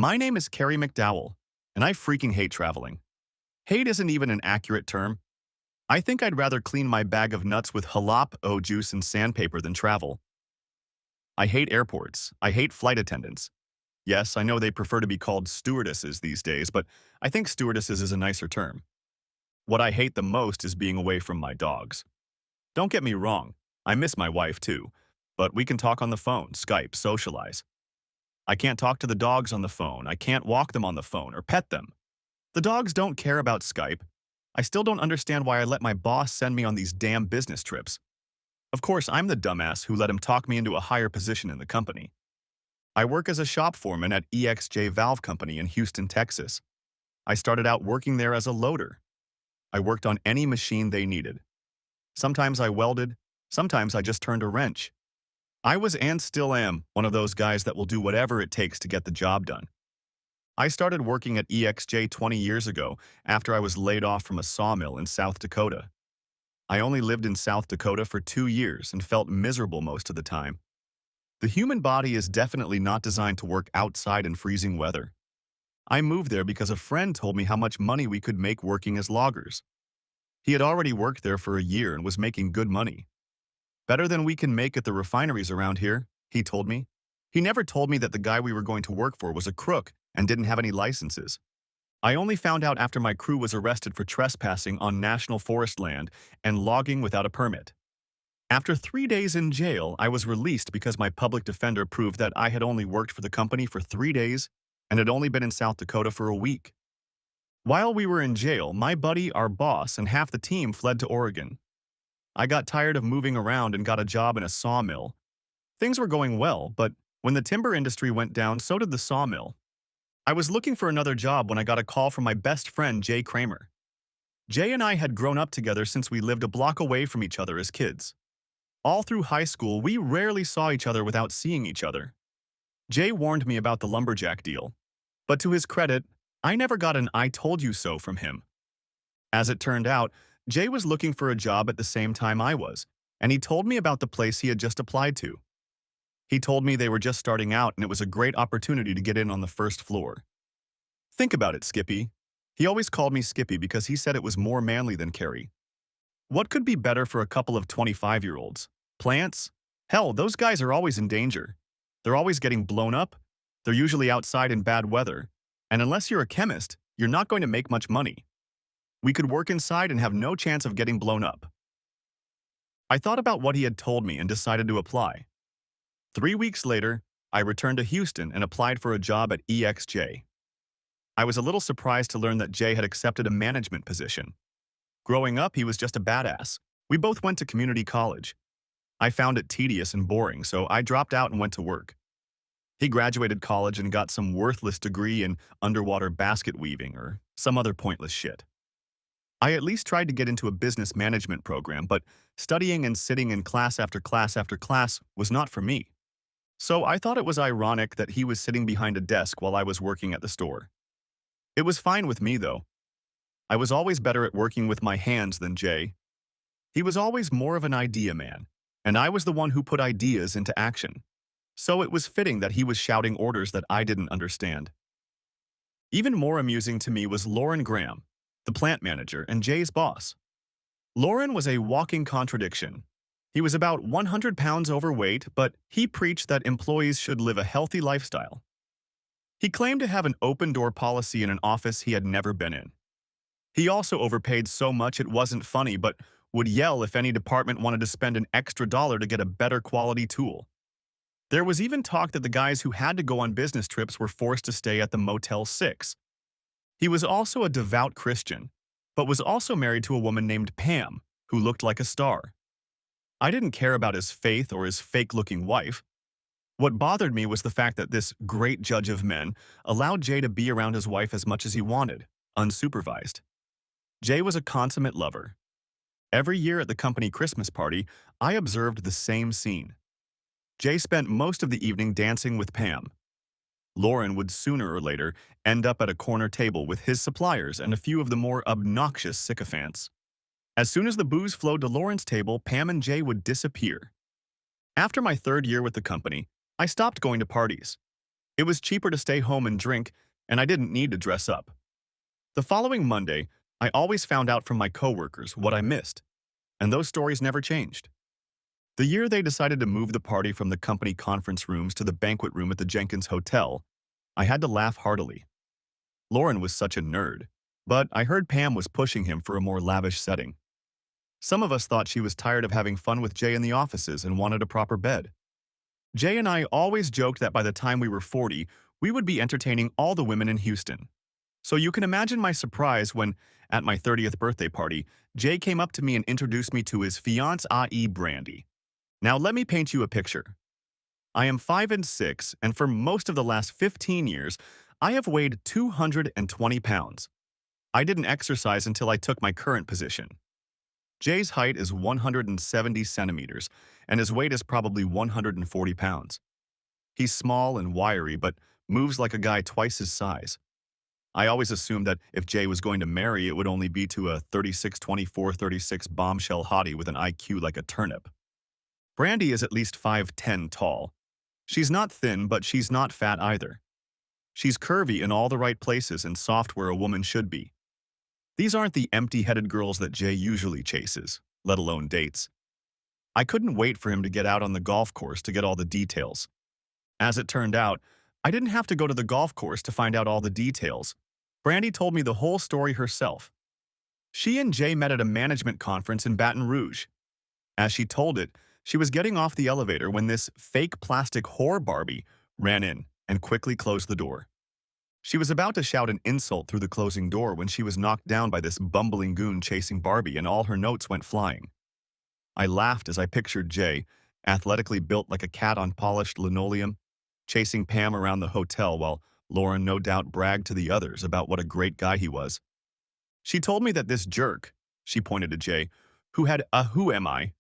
My name is Carrie McDowell, and I freaking hate traveling. Hate isn't even an accurate term. I think I'd rather clean my bag of nuts with jalap juice and sandpaper than travel. I hate airports. I hate flight attendants. Yes, I know they prefer to be called stewardesses these days, but I think stewardesses is a nicer term. What I hate the most is being away from my dogs. Don't get me wrong, I miss my wife too, but we can talk on the phone, Skype, socialize. I can't talk to the dogs on the phone. I can't walk them on the phone or pet them. The dogs don't care about Skype. I still don't understand why I let my boss send me on these damn business trips. Of course, I'm the dumbass who let him talk me into a higher position in the company. I work as a shop foreman at EXJ Valve Company in Houston, Texas. I started out working there as a loader. I worked on any machine they needed. Sometimes I welded, sometimes I just turned a wrench. I was and still am one of those guys that will do whatever it takes to get the job done. I started working at EXJ 20 years ago after I was laid off from a sawmill in South Dakota. I only lived in South Dakota for 2 years and felt miserable most of the time. The human body is definitely not designed to work outside in freezing weather. I moved there because a friend told me how much money we could make working as loggers. He had already worked there for a year and was making good money. Better than we can make at the refineries around here, he told me. He never told me that the guy we were going to work for was a crook and didn't have any licenses. I only found out after my crew was arrested for trespassing on national forest land and logging without a permit. After 3 days in jail, I was released because my public defender proved that I had only worked for the company for 3 days and had only been in South Dakota for a week. While we were in jail, my buddy, our boss, and half the team fled to Oregon. I got tired of moving around and got a job in a sawmill. Things were going well, but when the timber industry went down, so did the sawmill. I was looking for another job when I got a call from my best friend, Jay Kramer. Jay and I had grown up together since we lived a block away from each other as kids. All through high school, we rarely saw each other without seeing each other. Jay warned me about the lumberjack deal, but to his credit, I never got an "I told you so" from him. As it turned out, Jay was looking for a job at the same time I was, and he told me about the place he had just applied to. He told me they were just starting out and it was a great opportunity to get in on the first floor. Think about it, Skippy. He always called me Skippy because he said it was more manly than Carrie. What could be better for a couple of 25-year-olds? Plants? Hell, those guys are always in danger. They're always getting blown up. They're usually outside in bad weather. And unless you're a chemist, you're not going to make much money. We could work inside and have no chance of getting blown up. I thought about what he had told me and decided to apply. 3 weeks later, I returned to Houston and applied for a job at EXJ. I was a little surprised to learn that Jay had accepted a management position. Growing up, he was just a badass. We both went to community college. I found it tedious and boring, so I dropped out and went to work. He graduated college and got some worthless degree in underwater basket weaving or some other pointless shit. I at least tried to get into a business management program, but studying and sitting in class after class after class was not for me. So I thought it was ironic that he was sitting behind a desk while I was working at the store. It was fine with me, though. I was always better at working with my hands than Jay. He was always more of an idea man, and I was the one who put ideas into action. So it was fitting that he was shouting orders that I didn't understand. Even more amusing to me was Lauren Graham, the plant manager and Jay's boss. Lauren was a walking contradiction. He was about 100 pounds overweight, but he preached that employees should live a healthy lifestyle. He claimed to have an open-door policy in an office he had never been in. He also overpaid so much it wasn't funny, but would yell if any department wanted to spend an extra dollar to get a better quality tool. There was even talk that the guys who had to go on business trips were forced to stay at the Motel 6. He was also a devout Christian, but was also married to a woman named Pam, who looked like a star. I didn't care about his faith or his fake-looking wife. What bothered me was the fact that this great judge of men allowed Jay to be around his wife as much as he wanted, unsupervised. Jay was a consummate lover. Every year at the company Christmas party, I observed the same scene. Jay spent most of the evening dancing with Pam. Lauren would sooner or later end up at a corner table with his suppliers and a few of the more obnoxious sycophants. As soon as the booze flowed to Lauren's table, Pam and Jay would disappear. After my 3rd year with the company, I stopped going to parties. It was cheaper to stay home and drink, and I didn't need to dress up. The following Monday, I always found out from my coworkers what I missed, and those stories never changed. The year they decided to move the party from the company conference rooms to the banquet room at the Jenkins Hotel, I had to laugh heartily. Lauren was such a nerd, but I heard Pam was pushing him for a more lavish setting. Some of us thought she was tired of having fun with Jay in the offices and wanted a proper bed. Jay and I always joked that by the time we were 40, we would be entertaining all the women in Houston. So you can imagine my surprise when, at my 30th birthday party, Jay came up to me and introduced me to his fiancée Brandy. Now let me paint you a picture. I am 5'6", and for most of the last 15 years, I have weighed 220 pounds. I didn't exercise until I took my current position. Jay's height is 170 centimeters, and his weight is probably 140 pounds. He's small and wiry, but moves like a guy twice his size. I always assumed that if Jay was going to marry, it would only be to a 36 bombshell hottie with an IQ like a turnip. Brandy is at least 5'10" tall. She's not thin, but she's not fat either. She's curvy in all the right places and soft where a woman should be. These aren't the empty-headed girls that Jay usually chases, let alone dates. I couldn't wait for him to get out on the golf course to get all the details. As it turned out, I didn't have to go to the golf course to find out all the details. Brandy told me the whole story herself. She and Jay met at a management conference in Baton Rouge. As she told it, she was getting off the elevator when this fake plastic whore Barbie ran in and quickly closed the door. She was about to shout an insult through the closing door when she was knocked down by this bumbling goon chasing Barbie, and all her notes went flying. I laughed as I pictured Jay, athletically built like a cat on polished linoleum, chasing Pam around the hotel while Lauren no doubt bragged to the others about what a great guy he was. She told me that this jerk, she pointed to Jay, who had a "who am I"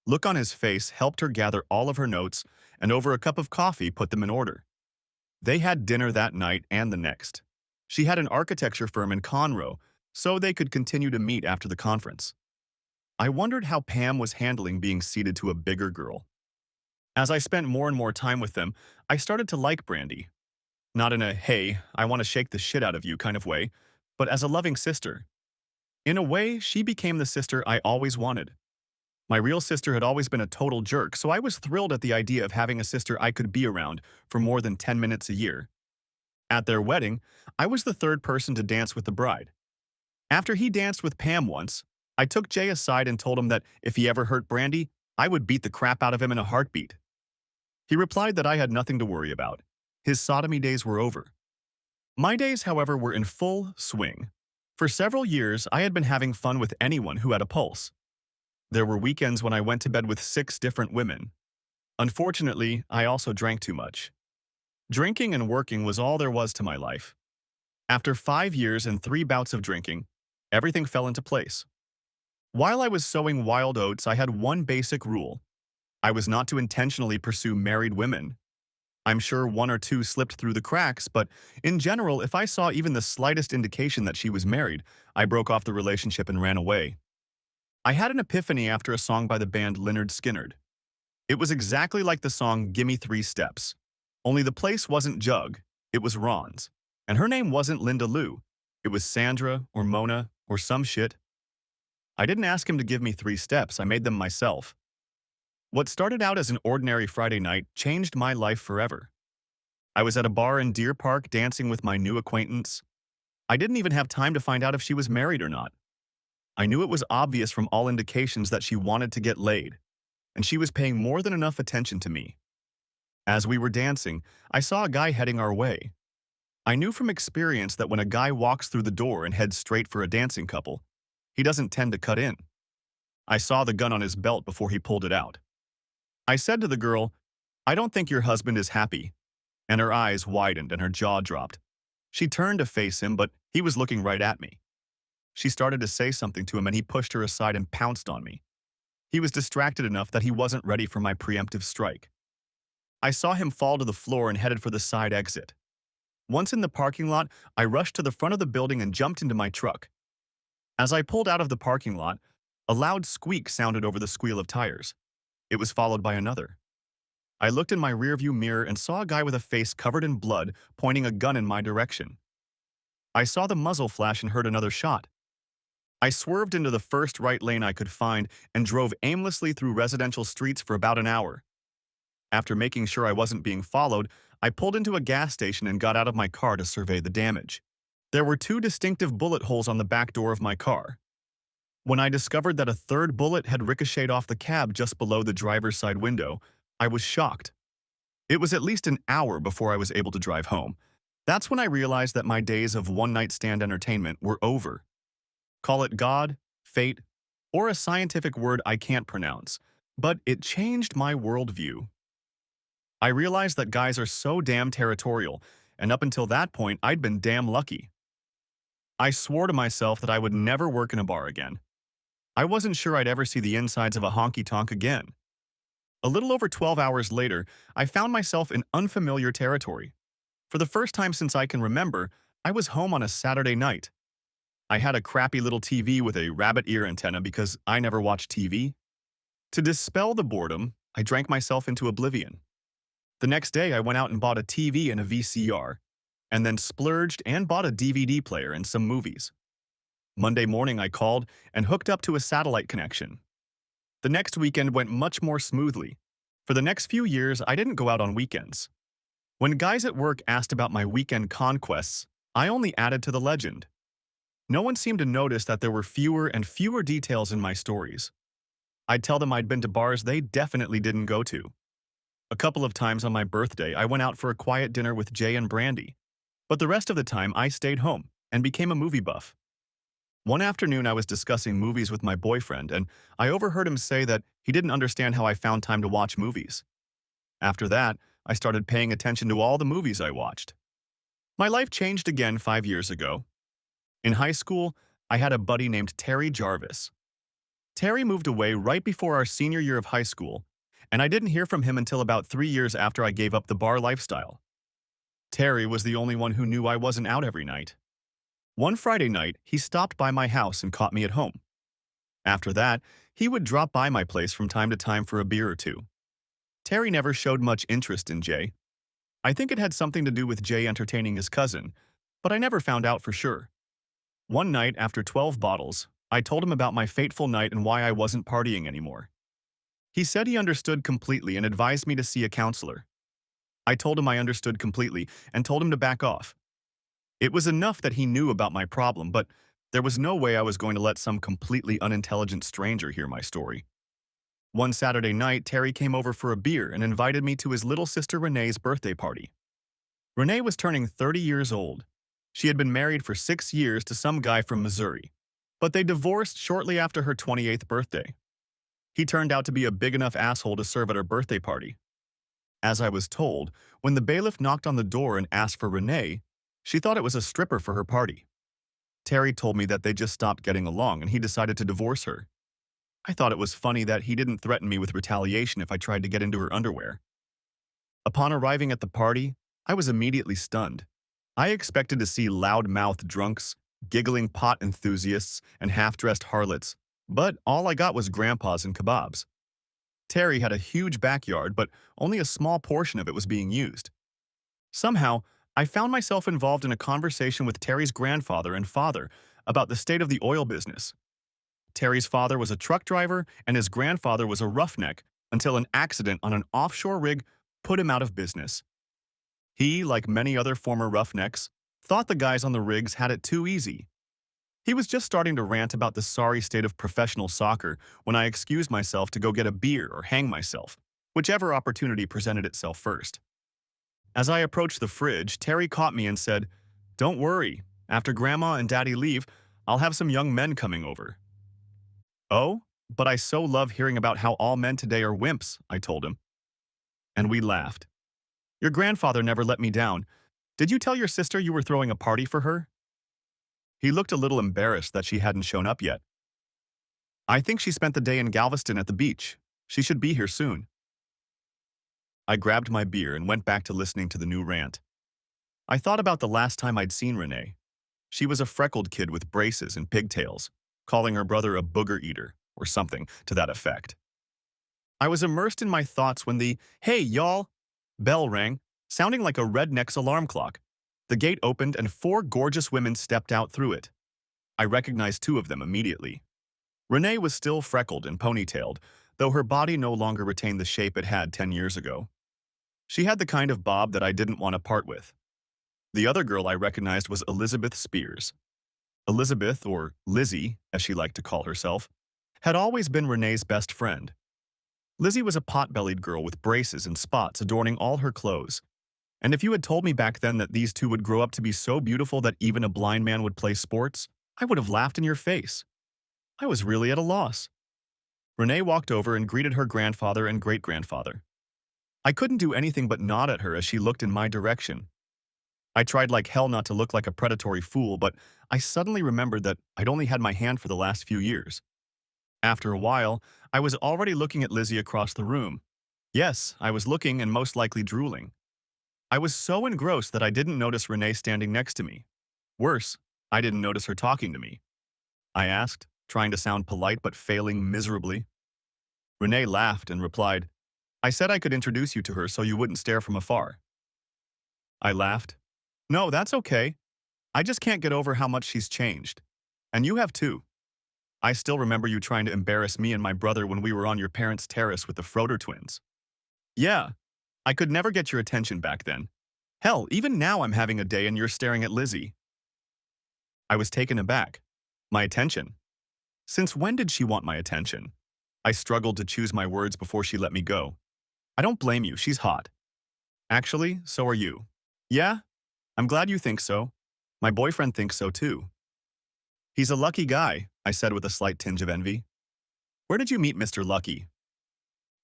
look on his face, helped her gather all of her notes and over a cup of coffee put them in order. They had dinner that night and the next. She had an architecture firm in Conroe, so they could continue to meet after the conference. I wondered how Pam was handling being seated to a bigger girl. As I spent more and more time with them, I started to like Brandy. Not in a, hey, I want to shake the shit out of you kind of way, but as a loving sister. In a way, she became the sister I always wanted. My real sister had always been a total jerk, so I was thrilled at the idea of having a sister I could be around for more than 10 minutes a year. At their wedding, I was the third person to dance with the bride. After he danced with Pam once, I took Jay aside and told him that if he ever hurt Brandy, I would beat the crap out of him in a heartbeat. He replied that I had nothing to worry about. His sodomy days were over. My days, however, were in full swing. For several years, I had been having fun with anyone who had a pulse. There were weekends when I went to bed with 6 different women. Unfortunately, I also drank too much. Drinking and working was all there was to my life. After 5 years and 3 bouts of drinking, everything fell into place. While I was sowing wild oats, I had one basic rule. I was not to intentionally pursue married women. I'm sure 1 or 2 slipped through the cracks, but in general, if I saw even the slightest indication that she was married, I broke off the relationship and ran away. I had an epiphany after a song by the band Lynyrd Skynyrd. It was exactly like the song Gimme 3 Steps. Only the place wasn't Jug, it was Ron's. And her name wasn't Linda Lou, it was Sandra or Mona or some shit. I didn't ask him to give me 3 steps, I made them myself. What started out as an ordinary Friday night changed my life forever. I was at a bar in Deer Park dancing with my new acquaintance. I didn't even have time to find out if she was married or not. I knew it was obvious from all indications that she wanted to get laid, and she was paying more than enough attention to me. As we were dancing, I saw a guy heading our way. I knew from experience that when a guy walks through the door and heads straight for a dancing couple, he doesn't tend to cut in. I saw the gun on his belt before he pulled it out. I said to the girl, "I don't think your husband is happy," and her eyes widened and her jaw dropped. She turned to face him, but he was looking right at me. She started to say something to him and he pushed her aside and pounced on me. He was distracted enough that he wasn't ready for my preemptive strike. I saw him fall to the floor and headed for the side exit. Once in the parking lot, I rushed to the front of the building and jumped into my truck. As I pulled out of the parking lot, a loud squeak sounded over the squeal of tires. It was followed by another. I looked in my rearview mirror and saw a guy with a face covered in blood pointing a gun in my direction. I saw the muzzle flash and heard another shot. I swerved into the first right lane I could find and drove aimlessly through residential streets for about an hour. After making sure I wasn't being followed, I pulled into a gas station and got out of my car to survey the damage. There were two distinctive bullet holes on the back door of my car. When I discovered that a third bullet had ricocheted off the cab just below the driver's side window, I was shocked. It was at least an hour before I was able to drive home. That's when I realized that my days of one-night stand entertainment were over. Call it God, fate, or a scientific word I can't pronounce, but it changed my worldview. I realized that guys are so damn territorial, and up until that point, I'd been damn lucky. I swore to myself that I would never work in a bar again. I wasn't sure I'd ever see the insides of a honky-tonk again. A little over 12 hours later, I found myself in unfamiliar territory. For the first time since I can remember, I was home on a Saturday night. I had a crappy little TV with a rabbit ear antenna because I never watched TV. To dispel the boredom, I drank myself into oblivion. The next day, I went out and bought a TV and a VCR, and then splurged and bought a DVD player and some movies. Monday morning, I called and hooked up to a satellite connection. The next weekend went much more smoothly. For the next few years, I didn't go out on weekends. When guys at work asked about my weekend conquests, I only added to the legend. No one seemed to notice that there were fewer and fewer details in my stories. I'd tell them I'd been to bars they definitely didn't go to. A couple of times on my birthday, I went out for a quiet dinner with Jay and Brandy. But the rest of the time, I stayed home and became a movie buff. One afternoon, I was discussing movies with my boyfriend, and I overheard him say that he didn't understand how I found time to watch movies. After that, I started paying attention to all the movies I watched. My life changed again 5 years ago. In high school, I had a buddy named Terry Jarvis. Terry moved away right before our senior year of high school, and I didn't hear from him until about 3 years after I gave up the bar lifestyle. Terry was the only one who knew I wasn't out every night. One Friday night, he stopped by my house and caught me at home. After that, he would drop by my place from time to time for a beer or two. Terry never showed much interest in Jay. I think it had something to do with Jay entertaining his cousin, but I never found out for sure. One night, after 12 bottles, I told him about my fateful night and why I wasn't partying anymore. He said he understood completely and advised me to see a counselor. I told him I understood completely and told him to back off. It was enough that he knew about my problem, but there was no way I was going to let some completely unintelligent stranger hear my story. One Saturday night, Terry came over for a beer and invited me to his little sister Renee's birthday party. Renee was turning 30 years old. She had been married for 6 years to some guy from Missouri, but they divorced shortly after her 28th birthday. He turned out to be a big enough asshole to serve at her birthday party. As I was told, when the bailiff knocked on the door and asked for Renee, she thought it was a stripper for her party. Terry told me that they just stopped getting along and he decided to divorce her. I thought it was funny that he didn't threaten me with retaliation if I tried to get into her underwear. Upon arriving at the party, I was immediately stunned. I expected to see loud-mouthed drunks, giggling pot enthusiasts, and half-dressed harlots, but all I got was grandpas and kebabs. Terry had a huge backyard, but only a small portion of it was being used. Somehow, I found myself involved in a conversation with Terry's grandfather and father about the state of the oil business. Terry's father was a truck driver and his grandfather was a roughneck until an accident on an offshore rig put him out of business. He, like many other former roughnecks, thought the guys on the rigs had it too easy. He was just starting to rant about the sorry state of professional soccer when I excused myself to go get a beer or hang myself, whichever opportunity presented itself first. As I approached the fridge, Terry caught me and said, "Don't worry, after Grandma and Daddy leave, I'll have some young men coming over." "Oh, but I so love hearing about how all men today are wimps," I told him. And we laughed. "Your grandfather never let me down. Did you tell your sister you were throwing a party for her?" He looked a little embarrassed that she hadn't shown up yet. "I think she spent the day in Galveston at the beach. She should be here soon." I grabbed my beer and went back to listening to the new rant. I thought about the last time I'd seen Renee. She was a freckled kid with braces and pigtails, calling her brother a booger eater, or something to that effect. I was immersed in my thoughts when the "Hey, y'all" bell rang, sounding like a redneck's alarm clock. The gate opened and four gorgeous women stepped out through it. I recognized two of them immediately. Renee was still freckled and ponytailed, though her body no longer retained the shape it had 10 years ago. She had the kind of bob that I didn't want to part with. The other girl I recognized was Elizabeth Spears. Elizabeth, or Lizzie, as she liked to call herself, had always been Renee's best friend. Lizzie was a pot-bellied girl with braces and spots adorning all her clothes. And if you had told me back then that these two would grow up to be so beautiful that even a blind man would play sports, I would have laughed in your face. I was really at a loss. Renee walked over and greeted her grandfather and great-grandfather. I couldn't do anything but nod at her as she looked in my direction. I tried like hell not to look like a predatory fool, but I suddenly remembered that I'd only had my hand for the last few years. After a while, I was already looking at Lizzie across the room. Yes, I was looking and most likely drooling. I was so engrossed that I didn't notice Renee standing next to me. Worse, I didn't notice her talking to me. I asked, trying to sound polite but failing miserably. Renee laughed and replied, "I said I could introduce you to her so you wouldn't stare from afar." I laughed. "No, that's okay. I just can't get over how much she's changed. And you have too. I still remember you trying to embarrass me and my brother when we were on your parents' terrace with the Froder twins. Yeah, I could never get your attention back then. Hell, even now I'm having a day and you're staring at Lizzie." I was taken aback. My attention? Since when did she want my attention? I struggled to choose my words before she let me go. "I don't blame you, she's hot. Actually, so are you." "Yeah? I'm glad you think so. My boyfriend thinks so too." "He's a lucky guy," I said with a slight tinge of envy. "Where did you meet Mr. Lucky?"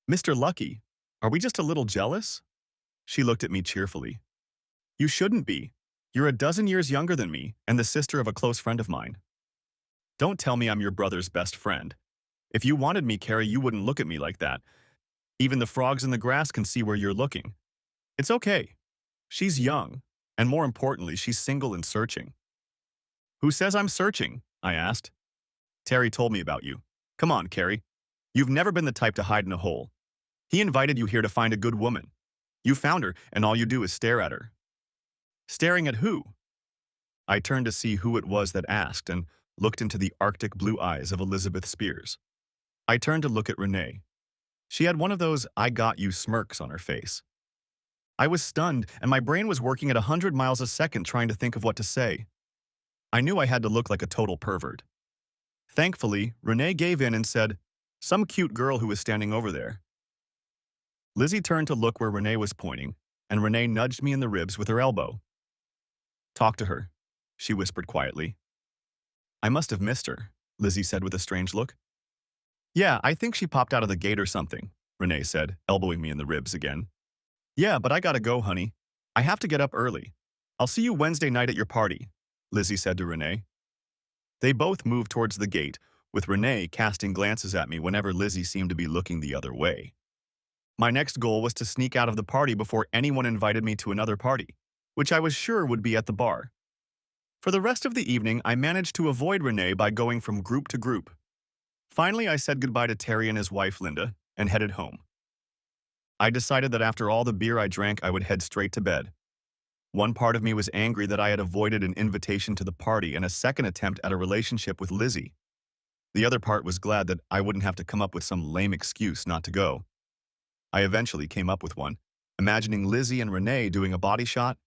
"Mr. Lucky? Are we just a little jealous?" She looked at me cheerfully. "You shouldn't be. You're a dozen years younger than me and the sister of a close friend of mine." "Don't tell me I'm your brother's best friend. If you wanted me, Carrie, you wouldn't look at me like that. Even the frogs in the grass can see where you're looking. It's okay. She's young, and more importantly, she's single and searching." "Who says I'm searching?" I asked. "Terry told me about you. Come on, Carrie. You've never been the type to hide in a hole. He invited you here to find a good woman. You found her, and all you do is stare at her." "Staring at who?" I turned to see who it was that asked and looked into the arctic blue eyes of Elizabeth Spears. I turned to look at Renee. She had one of those "I got you" smirks on her face. I was stunned, and my brain was working at 100 miles a second trying to think of what to say. I knew I had to look like a total pervert. Thankfully, Renee gave in and said, "Some cute girl who was standing over there." Lizzie turned to look where Renee was pointing, and Renee nudged me in the ribs with her elbow. "Talk to her," she whispered quietly. "I must have missed her," Lizzie said with a strange look. "Yeah, I think she popped out of the gate or something," Renee said, elbowing me in the ribs again. "Yeah, but I gotta go, honey. I have to get up early. I'll see you Wednesday night at your party," Lizzie said to Renee. They both moved towards the gate, with Renee casting glances at me whenever Lizzie seemed to be looking the other way. My next goal was to sneak out of the party before anyone invited me to another party, which I was sure would be at the bar. For the rest of the evening, I managed to avoid Renee by going from group to group. Finally, I said goodbye to Terry and his wife, Linda, and headed home. I decided that after all the beer I drank, I would head straight to bed. One part of me was angry that I had avoided an invitation to the party and a second attempt at a relationship with Lizzie. The other part was glad that I wouldn't have to come up with some lame excuse not to go. I eventually came up with one, imagining Lizzie and Renee doing a body shot.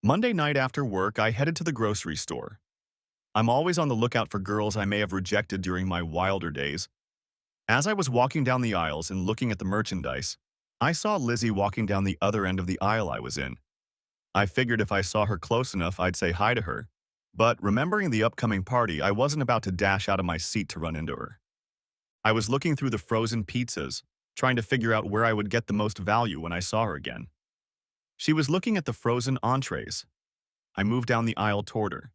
Monday night after work, I headed to the grocery store. I'm always on the lookout for girls I may have rejected during my wilder days. As I was walking down the aisles and looking at the merchandise, I saw Lizzie walking down the other end of the aisle I was in. I figured if I saw her close enough, I'd say hi to her. But remembering the upcoming party, I wasn't about to dash out of my seat to run into her. I was looking through the frozen pizzas, trying to figure out where I would get the most value when I saw her again. She was looking at the frozen entrees. I moved down the aisle toward her,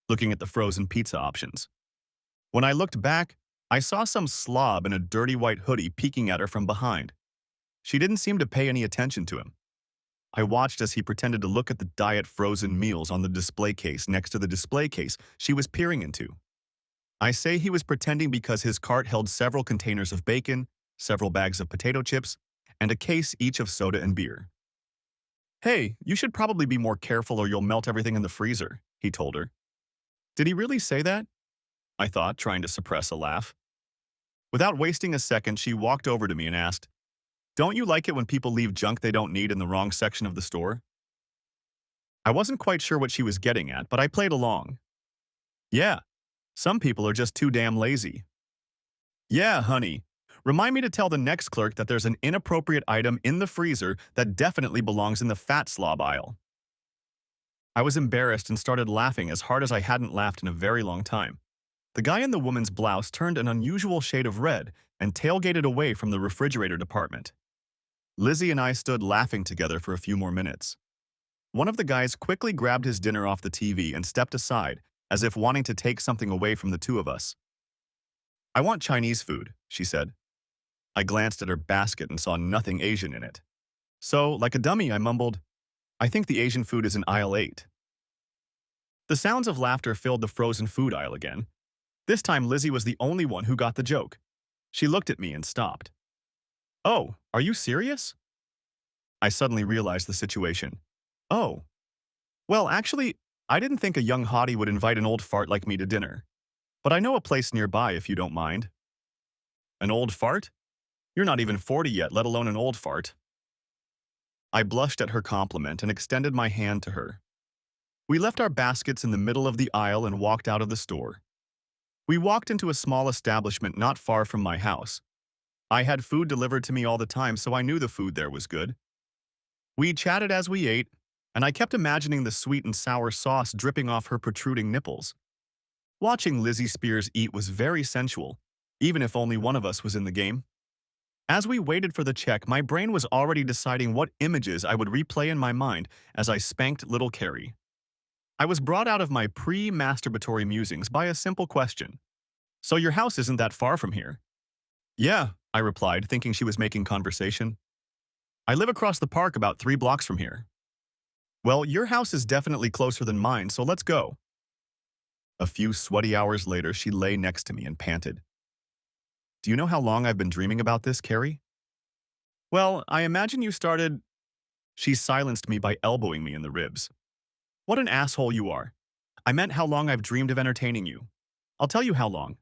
looking at the frozen pizza options. When I looked back, I saw some slob in a dirty white hoodie peeking at her from behind. She didn't seem to pay any attention to him. I watched as he pretended to look at the diet frozen meals on the display case next to the display case she was peering into. I say he was pretending because his cart held several containers of bacon, several bags of potato chips, and a case each of soda and beer. Hey, you should probably be more careful or you'll melt everything in the freezer, he told her. Did he really say that? I thought, trying to suppress a laugh. Without wasting a second, she walked over to me and asked, "Don't you like it when people leave junk they don't need in the wrong section of the store?" I wasn't quite sure what she was getting at, but I played along. Yeah, some people are just too damn lazy. Yeah, honey. Remind me to tell the next clerk that there's an inappropriate item in the freezer that definitely belongs in the fat slob aisle. I was embarrassed and started laughing as hard as I hadn't laughed in a very long time. The guy in the woman's blouse turned an unusual shade of red and tailgated away from the refrigerator department. Lizzie and I stood laughing together for a few more minutes. One of the guys quickly grabbed his dinner off the TV and stepped aside, as if wanting to take something away from the two of us. "I want Chinese food," she said. I glanced at her basket and saw nothing Asian in it. So, like a dummy, I mumbled, "I think the Asian food is in aisle 8. The sounds of laughter filled the frozen food aisle again. This time Lizzie was the only one who got the joke. She looked at me and stopped. "Oh, are you serious?" I suddenly realized the situation. "Oh. Well, actually, I didn't think a young hottie would invite an old fart like me to dinner. But I know a place nearby if you don't mind." "An old fart? You're not even 40 yet, let alone an old fart." I blushed at her compliment and extended my hand to her. We left our baskets in the middle of the aisle and walked out of the store. We walked into a small establishment not far from my house. I had food delivered to me all the time, so I knew the food there was good. We chatted as we ate, and I kept imagining the sweet and sour sauce dripping off her protruding nipples. Watching Lizzie Spears eat was very sensual, even if only one of us was in the game. As we waited for the check, my brain was already deciding what images I would replay in my mind as I spanked little Carrie. I was brought out of my pre-masturbatory musings by a simple question. "So your house isn't that far from here?" "Yeah," I replied, thinking she was making conversation. "I live across the park about 3 blocks from here." "Well, your house is definitely closer than mine, so let's go." A few sweaty hours later, she lay next to me and panted. "Do you know how long I've been dreaming about this, Carrie?" "Well, I imagine you started—" She silenced me by elbowing me in the ribs. "What an asshole you are. I meant how long I've dreamed of entertaining you. I'll tell you how long.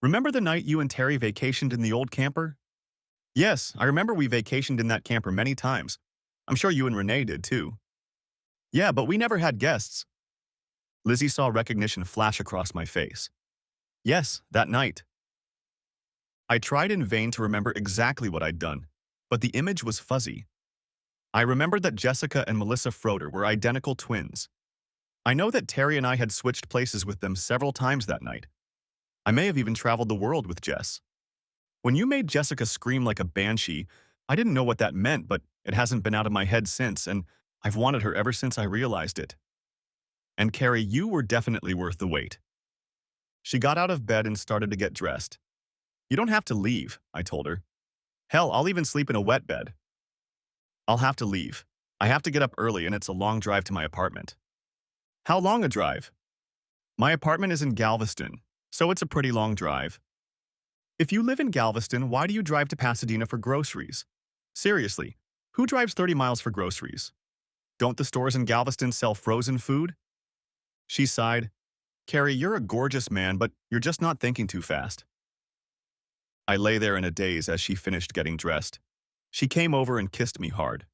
Remember the night you and Terry vacationed in the old camper?" "Yes, I remember we vacationed in that camper many times. I'm sure you and Renee did too." "Yeah, but we never had guests." Lizzie saw recognition flash across my face. "Yes, that night." I tried in vain to remember exactly what I'd done, but the image was fuzzy. I remembered that Jessica and Melissa Froder were identical twins. I know that Terry and I had switched places with them several times that night. I may have even traveled the world with Jess. When you made Jessica scream like a banshee, I didn't know what that meant, but it hasn't been out of my head since, and I've wanted her ever since I realized it. And Carrie, you were definitely worth the wait. She got out of bed and started to get dressed. "You don't have to leave," I told her. "Hell, I'll even sleep in a wet bed." "I'll have to leave. I have to get up early and it's a long drive to my apartment." "How long a drive?" "My apartment is in Galveston, so it's a pretty long drive." "If you live in Galveston, why do you drive to Pasadena for groceries? Seriously, who drives 30 miles for groceries? Don't the stores in Galveston sell frozen food?" She sighed. "Carrie, you're a gorgeous man, but you're just not thinking too fast." I lay there in a daze as she finished getting dressed. She came over and kissed me hard.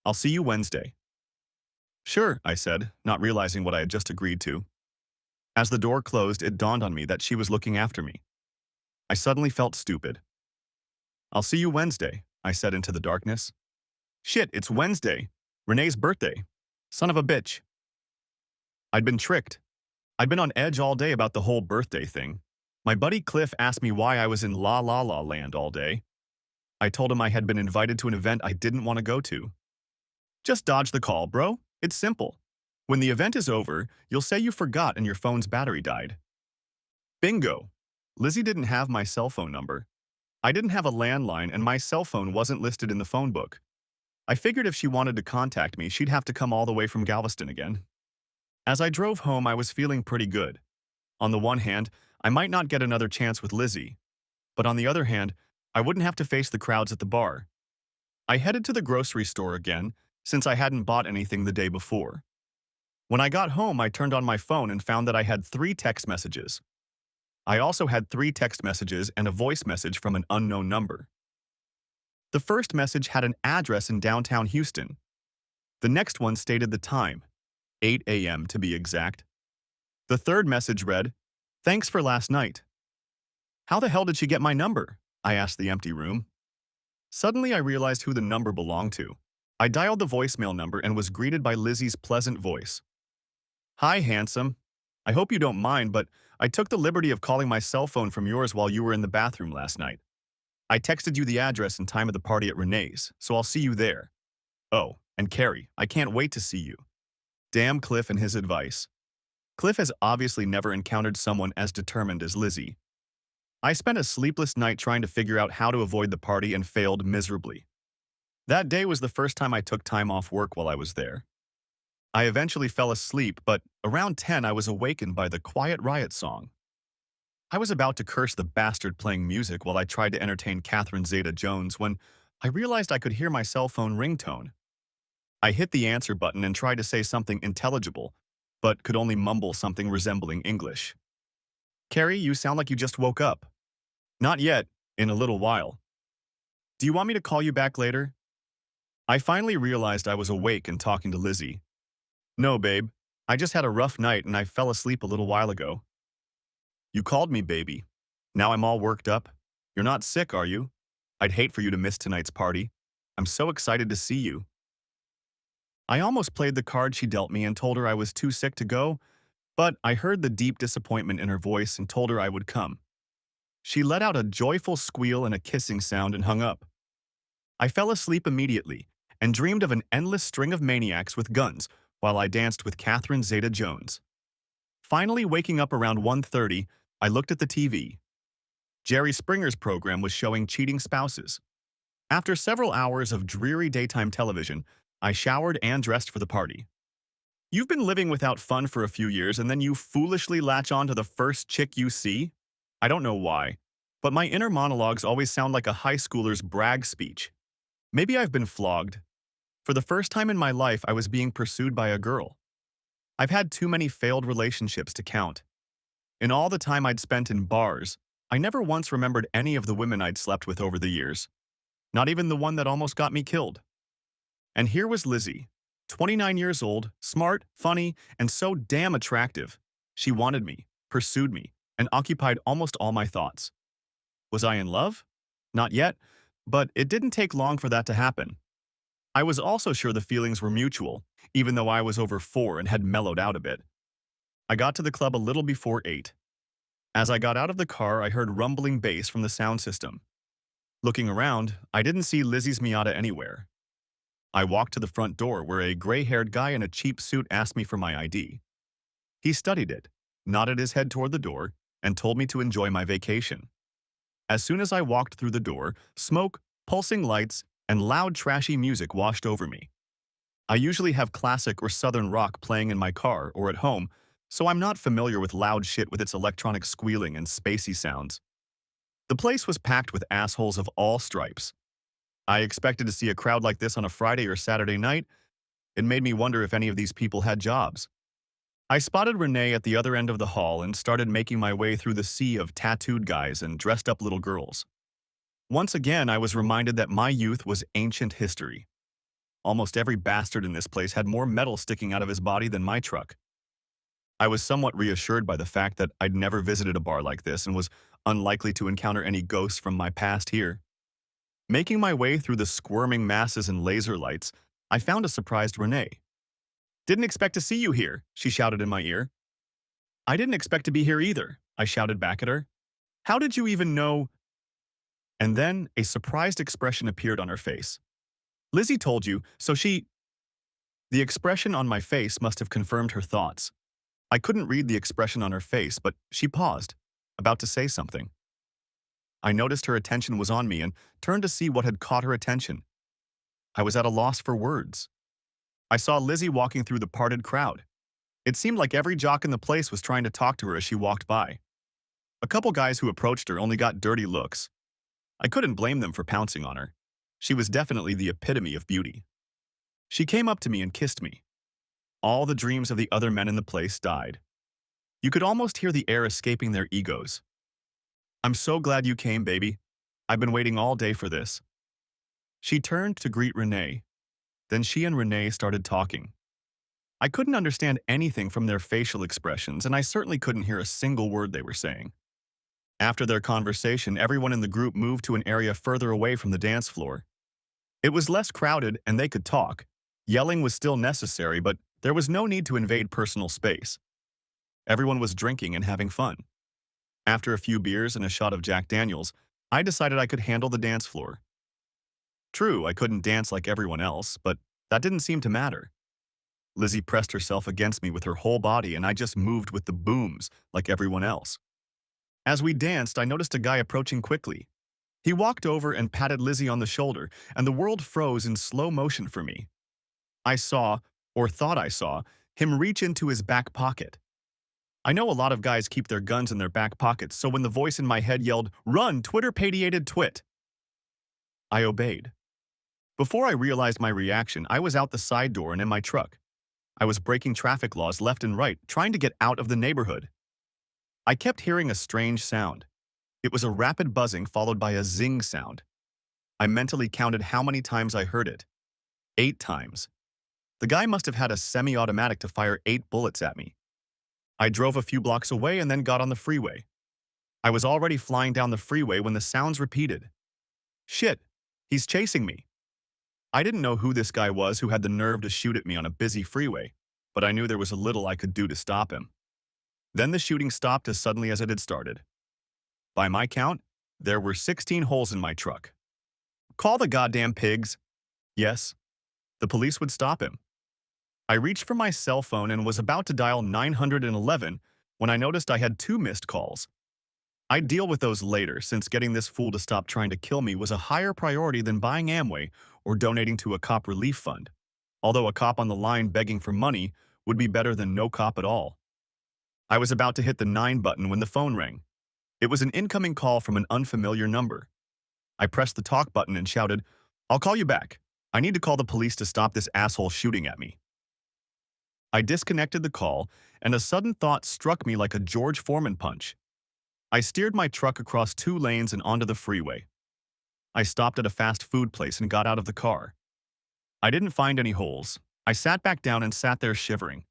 "I'll see you Wednesday." "Sure," I said, not realizing what I had just agreed to. As the door closed, it dawned on me that she was looking after me. I suddenly felt stupid. "I'll see you Wednesday," I said into the darkness. Shit, it's Wednesday. Renee's birthday. Son of a bitch. I'd been tricked. I'd been on edge all day about the whole birthday thing. My buddy Cliff asked me why I was in La La La Land all day. I told him I had been invited to an event I didn't want to go to. Just dodge the call, bro. It's simple. When the event is over, you'll say you forgot and your phone's battery died. Bingo. Lizzie didn't have my cell phone number. I didn't have a landline and my cell phone wasn't listed in the phone book. I figured if she wanted to contact me, she'd have to come all the way from Galveston again. As I drove home, I was feeling pretty good. On the one hand, I might not get another chance with Lizzie. But on the other hand, I wouldn't have to face the crowds at the bar. I headed to the grocery store again, since I hadn't bought anything the day before. When I got home, I turned on my phone and found that I had 3 text messages. I also had 3 text messages and a voice message from an unknown number. The first message had an address in downtown Houston. The next one stated the time, 8 a.m. to be exact. The third message read, "Thanks for last night." How the hell did she get my number? I asked the empty room. Suddenly, I realized who the number belonged to. I dialed the voicemail number and was greeted by Lizzie's pleasant voice. "Hi, handsome. I hope you don't mind, but I took the liberty of calling my cell phone from yours while you were in the bathroom last night. I texted you the address and time of the party at Renee's, so I'll see you there. Oh, and Carrie, I can't wait to see you." Damn Cliff and his advice. Cliff has obviously never encountered someone as determined as Lizzie. I spent a sleepless night trying to figure out how to avoid the party and failed miserably. That day was the first time I took time off work while I was there. I eventually fell asleep, but around 10 I was awakened by the Quiet Riot song. I was about to curse the bastard playing music while I tried to entertain Catherine Zeta-Jones when I realized I could hear my cell phone ringtone. I hit the answer button and tried to say something intelligible, but could only mumble something resembling English. "Carrie, you sound like you just woke up." "Not yet, in a little while." "Do you want me to call you back later?" I finally realized I was awake and talking to Lizzie. "No, babe. I just had a rough night and I fell asleep a little while ago." "You called me, baby. Now I'm all worked up. You're not sick, are you? I'd hate for you to miss tonight's party. I'm so excited to see you." I almost played the card she dealt me and told her I was too sick to go, but I heard the deep disappointment in her voice and told her I would come. She let out a joyful squeal and a kissing sound and hung up. I fell asleep immediately and dreamed of an endless string of maniacs with guns while I danced with Catherine Zeta-Jones. Finally waking up around 1:30, I looked at the TV. Jerry Springer's program was showing cheating spouses. After several hours of dreary daytime television, I showered and dressed for the party. You've been living without fun for a few years and then you foolishly latch on to the first chick you see? I don't know why, but my inner monologues always sound like a high schooler's brag speech. Maybe I've been flogged. For the first time in my life, I was being pursued by a girl. I've had too many failed relationships to count. In all the time I'd spent in bars, I never once remembered any of the women I'd slept with over the years. Not even the one that almost got me killed. And here was Lizzie, 29 years old, smart, funny, and so damn attractive. She wanted me, pursued me, and occupied almost all my thoughts. Was I in love? Not yet, but it didn't take long for that to happen. I was also sure the feelings were mutual, even though I was over 4 and had mellowed out a bit. I got to the club a little before 8. As I got out of the car, I heard rumbling bass from the sound system. Looking around, I didn't see Lizzie's Miata anywhere. I walked to the front door where a gray-haired guy in a cheap suit asked me for my ID. He studied it, nodded his head toward the door, and told me to enjoy my vacation. As soon as I walked through the door, smoke, pulsing lights, and loud trashy music washed over me. I usually have classic or southern rock playing in my car or at home, so I'm not familiar with loud shit with its electronic squealing and spacey sounds. The place was packed with assholes of all stripes. I expected to see a crowd like this on a Friday or Saturday night. It made me wonder if any of these people had jobs. I spotted Renee at the other end of the hall and started making my way through the sea of tattooed guys and dressed-up little girls. Once again, I was reminded that my youth was ancient history. Almost every bastard in this place had more metal sticking out of his body than my truck. I was somewhat reassured by the fact that I'd never visited a bar like this and was unlikely to encounter any ghosts from my past here. Making my way through the squirming masses and laser lights, I found a surprised Renee. "Didn't expect to see you here," she shouted in my ear. "I didn't expect to be here either," I shouted back at her. "How did you even know?" And then a surprised expression appeared on her face. "Lizzie told you, so she—" The expression on my face must have confirmed her thoughts. I couldn't read the expression on her face, but she paused, about to say something. I noticed her attention was on me and turned to see what had caught her attention. I was at a loss for words. I saw Lizzie walking through the parted crowd. It seemed like every jock in the place was trying to talk to her as she walked by. A couple guys who approached her only got dirty looks. I couldn't blame them for pouncing on her. She was definitely the epitome of beauty. She came up to me and kissed me. All the dreams of the other men in the place died. You could almost hear the air escaping their egos. I'm so glad you came, baby. I've been waiting all day for this. She turned to greet Renee. Then she and Renee started talking. I couldn't understand anything from their facial expressions, and I certainly couldn't hear a single word they were saying. After their conversation, everyone in the group moved to an area further away from the dance floor. It was less crowded and they could talk. Yelling was still necessary, but there was no need to invade personal space. Everyone was drinking and having fun. After a few beers and a shot of Jack Daniels, I decided I could handle the dance floor. True, I couldn't dance like everyone else, but that didn't seem to matter. Lizzie pressed herself against me with her whole body and I just moved with the booms like everyone else. As we danced, I noticed a guy approaching quickly. He walked over and patted Lizzie on the shoulder, and the world froze in slow motion for me. I saw, or thought I saw, him reach into his back pocket. I know a lot of guys keep their guns in their back pockets, so when the voice in my head yelled, "Run, Twitter-padiated twit," I obeyed. Before I realized my reaction, I was out the side door and in my truck. I was breaking traffic laws left and right, trying to get out of the neighborhood. I kept hearing a strange sound. It was a rapid buzzing followed by a zing sound. I mentally counted how many times I heard it. 8 times. The guy must have had a semi-automatic to fire 8 bullets at me. I drove a few blocks away and then got on the freeway. I was already flying down the freeway when the sounds repeated. Shit, he's chasing me. I didn't know who this guy was who had the nerve to shoot at me on a busy freeway, but I knew there was a little I could do to stop him. Then the shooting stopped as suddenly as it had started. By my count, there were 16 holes in my truck. Call the goddamn pigs. Yes, the police would stop him. I reached for my cell phone and was about to dial 911 when I noticed I had 2 missed calls. I'd deal with those later, since getting this fool to stop trying to kill me was a higher priority than buying Amway or donating to a cop relief fund. Although a cop on the line begging for money would be better than no cop at all. I was about to hit the 9 button when the phone rang. It was an incoming call from an unfamiliar number. I pressed the talk button and shouted, "I'll call you back. I need to call the police to stop this asshole shooting at me." I disconnected the call, and a sudden thought struck me like a George Foreman punch. I steered my truck across 2 lanes and onto the freeway. I stopped at a fast food place and got out of the car. I didn't find any holes. I sat back down and sat there shivering.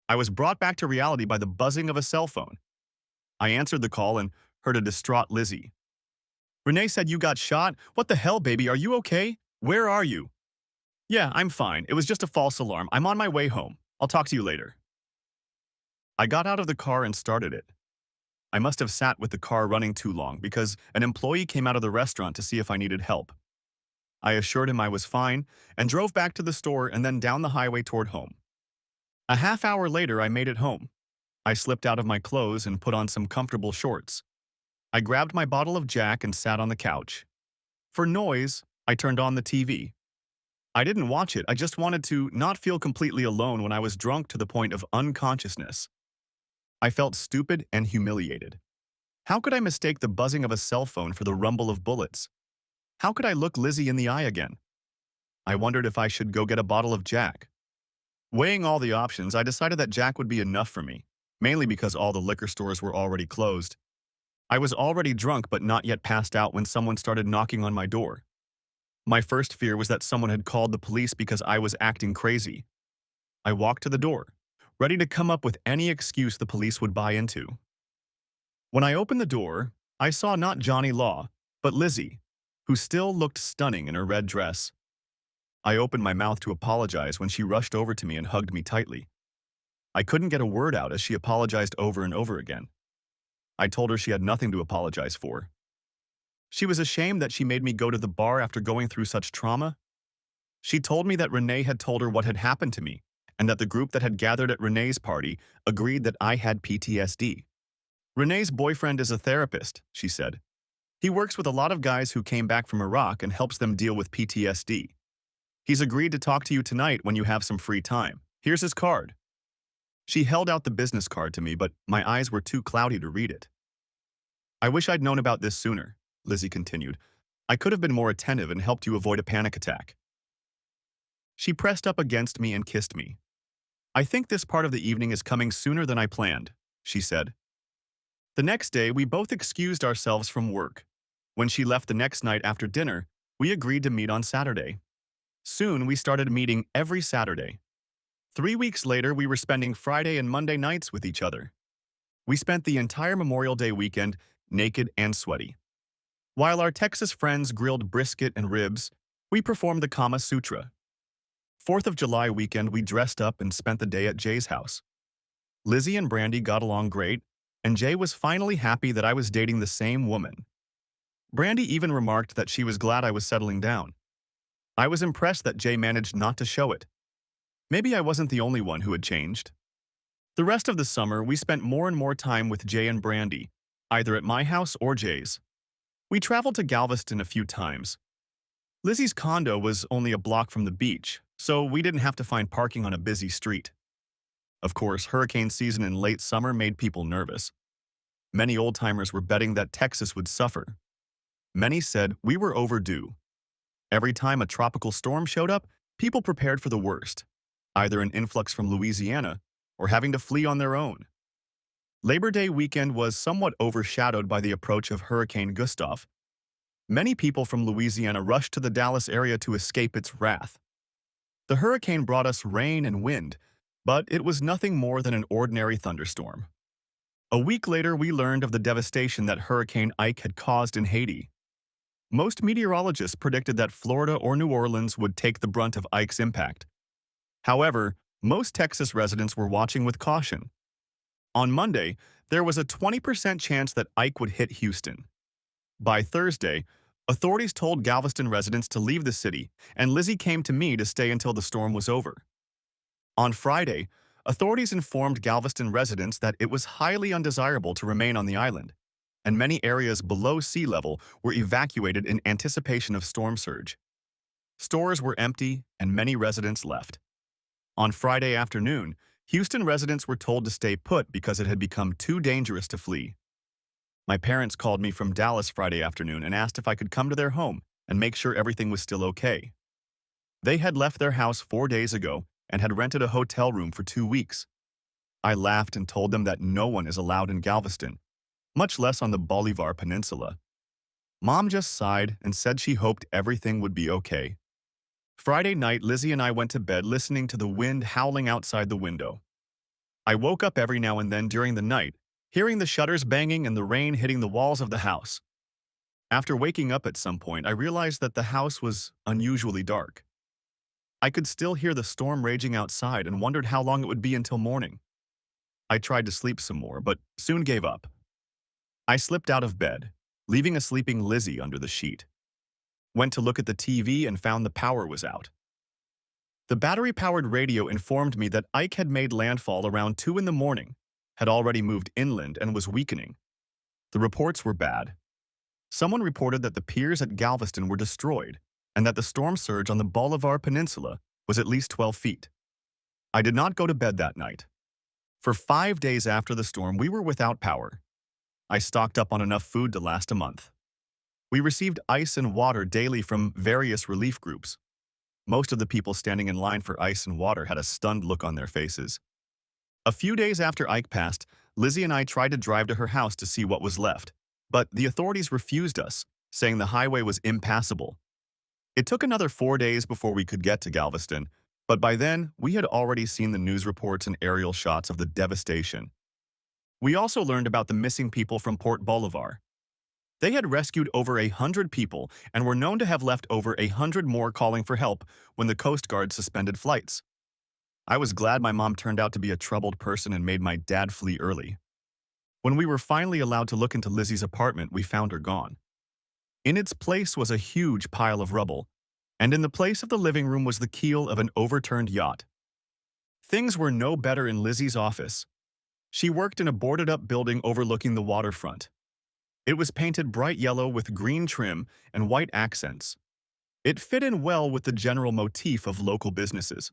I was brought back to reality by the buzzing of a cell phone. I answered the call and heard a distraught Lizzie. "Renee said you got shot? What the hell, baby? Are you okay? Where are you?" "Yeah, I'm fine. It was just a false alarm. I'm on my way home. I'll talk to you later." I got out of the car and started it. I must have sat with the car running too long because an employee came out of the restaurant to see if I needed help. I assured him I was fine and drove back to the store and then down the highway toward home. A half hour later, I made it home. I slipped out of my clothes and put on some comfortable shorts. I grabbed my bottle of Jack and sat on the couch. For noise, I turned on the TV. I didn't watch it, I just wanted to not feel completely alone when I was drunk to the point of unconsciousness. I felt stupid and humiliated. How could I mistake the buzzing of a cell phone for the rumble of bullets? How could I look Lizzie in the eye again? I wondered if I should go get a bottle of Jack. Weighing all the options, I decided that Jack would be enough for me, mainly because all the liquor stores were already closed. I was already drunk but not yet passed out when someone started knocking on my door. My first fear was that someone had called the police because I was acting crazy. I walked to the door, ready to come up with any excuse the police would buy into. When I opened the door, I saw not Johnny Law, but Lizzie, who still looked stunning in her red dress. I opened my mouth to apologize when she rushed over to me and hugged me tightly. I couldn't get a word out as she apologized over and over again. I told her she had nothing to apologize for. She was ashamed that she made me go to the bar after going through such trauma. She told me that Renee had told her what had happened to me, and that the group that had gathered at Renee's party agreed that I had PTSD. Renee's boyfriend is a therapist, she said. He works with a lot of guys who came back from Iraq and helps them deal with PTSD. He's agreed to talk to you tonight when you have some free time. Here's his card. She held out the business card to me, but my eyes were too cloudy to read it. I wish I'd known about this sooner. Lizzie continued. I could have been more attentive and helped you avoid a panic attack. She pressed up against me and kissed me. I think this part of the evening is coming sooner than I planned, she said. The next day, we both excused ourselves from work. When she left the next night after dinner, we agreed to meet on Saturday. Soon, we started meeting every Saturday. 3 weeks later, we were spending Friday and Monday nights with each other. We spent the entire Memorial Day weekend naked and sweaty. While our Texas friends grilled brisket and ribs, we performed the Kama Sutra. 4th of July weekend, we dressed up and spent the day at Jay's house. Lizzie and Brandy got along great, and Jay was finally happy that I was dating the same woman. Brandy even remarked that she was glad I was settling down. I was impressed that Jay managed not to show it. Maybe I wasn't the only one who had changed. The rest of the summer, we spent more and more time with Jay and Brandy, either at my house or Jay's. We traveled to Galveston a few times. Lizzie's condo was only a block from the beach, so we didn't have to find parking on a busy street. Of course, hurricane season in late summer made people nervous. Many old-timers were betting that Texas would suffer. Many said we were overdue. Every time a tropical storm showed up, people prepared for the worst, either an influx from Louisiana or having to flee on their own. Labor Day weekend was somewhat overshadowed by the approach of Hurricane Gustav. Many people from Louisiana rushed to the Dallas area to escape its wrath. The hurricane brought us rain and wind, but it was nothing more than an ordinary thunderstorm. A week later, we learned of the devastation that Hurricane Ike had caused in Haiti. Most meteorologists predicted that Florida or New Orleans would take the brunt of Ike's impact. However, most Texas residents were watching with caution. On Monday, there was a 20% chance that Ike would hit Houston. By Thursday, authorities told Galveston residents to leave the city, and Lizzie came to me to stay until the storm was over. On Friday, authorities informed Galveston residents that it was highly undesirable to remain on the island, and many areas below sea level were evacuated in anticipation of storm surge. Stores were empty, and many residents left. On Friday afternoon, Houston residents were told to stay put because it had become too dangerous to flee. My parents called me from Dallas Friday afternoon and asked if I could come to their home and make sure everything was still okay. They had left their house 4 days ago and had rented a hotel room for 2 weeks. I laughed and told them that no one is allowed in Galveston, much less on the Bolivar Peninsula. Mom just sighed and said she hoped everything would be okay. Friday night, Lizzie and I went to bed listening to the wind howling outside the window. I woke up every now and then during the night, hearing the shutters banging and the rain hitting the walls of the house. After waking up at some point, I realized that the house was unusually dark. I could still hear the storm raging outside and wondered how long it would be until morning. I tried to sleep some more, but soon gave up. I slipped out of bed, leaving a sleeping Lizzie under the sheet. Went to look at the TV and found the power was out. The battery-powered radio informed me that Ike had made landfall around 2 in the morning, had already moved inland and was weakening. The reports were bad. Someone reported that the piers at Galveston were destroyed and that the storm surge on the Bolivar Peninsula was at least 12 feet. I did not go to bed that night. For 5 days after the storm, we were without power. I stocked up on enough food to last a month. We received ice and water daily from various relief groups. Most of the people standing in line for ice and water had a stunned look on their faces. A few days after Ike passed, Lizzie and I tried to drive to her house to see what was left, but the authorities refused us, saying the highway was impassable. It took another 4 days before we could get to Galveston, but by then, we had already seen the news reports and aerial shots of the devastation. We also learned about the missing people from Port Bolivar. They had rescued over 100 people and were known to have left over 100 more calling for help when the Coast Guard suspended flights. I was glad my mom turned out to be a troubled person and made my dad flee early. When we were finally allowed to look into Lizzie's apartment, we found her gone. In its place was a huge pile of rubble, and in the place of the living room was the keel of an overturned yacht. Things were no better in Lizzie's office. She worked in a boarded-up building overlooking the waterfront. It was painted bright yellow with green trim and white accents. It fit in well with the general motif of local businesses.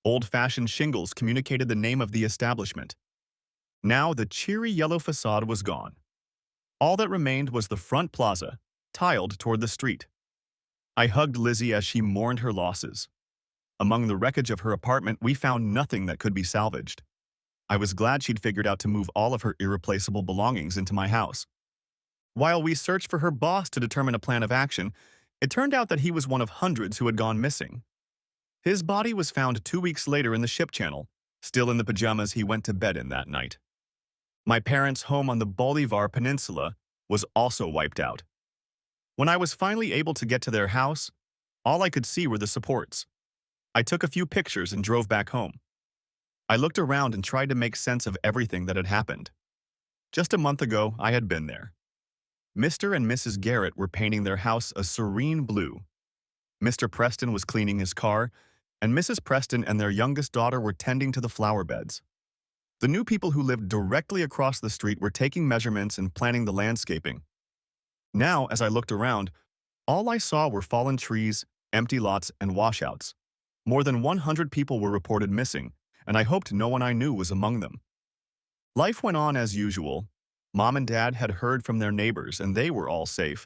Old-fashioned shingles communicated the name of the establishment. Now the cheery yellow facade was gone. All that remained was the front plaza, tiled toward the street. I hugged Lizzie as she mourned her losses. Among the wreckage of her apartment, we found nothing that could be salvaged. I was glad she'd figured out to move all of her irreplaceable belongings into my house. While we searched for her boss to determine a plan of action, it turned out that he was one of hundreds who had gone missing. His body was found 2 weeks later in the ship channel, still in the pajamas he went to bed in that night. My parents' home on the Bolivar Peninsula was also wiped out. When I was finally able to get to their house, all I could see were the supports. I took a few pictures and drove back home. I looked around and tried to make sense of everything that had happened. Just a month ago, I had been there. Mr. and Mrs. Garrett were painting their house a serene blue. Mr. Preston was cleaning his car, and Mrs. Preston and their youngest daughter were tending to the flower beds. The new people who lived directly across the street were taking measurements and planning the landscaping. Now, as I looked around, all I saw were fallen trees, empty lots, and washouts. More than 100 people were reported missing, and I hoped no one I knew was among them. Life went on as usual. Mom and Dad had heard from their neighbors, and they were all safe.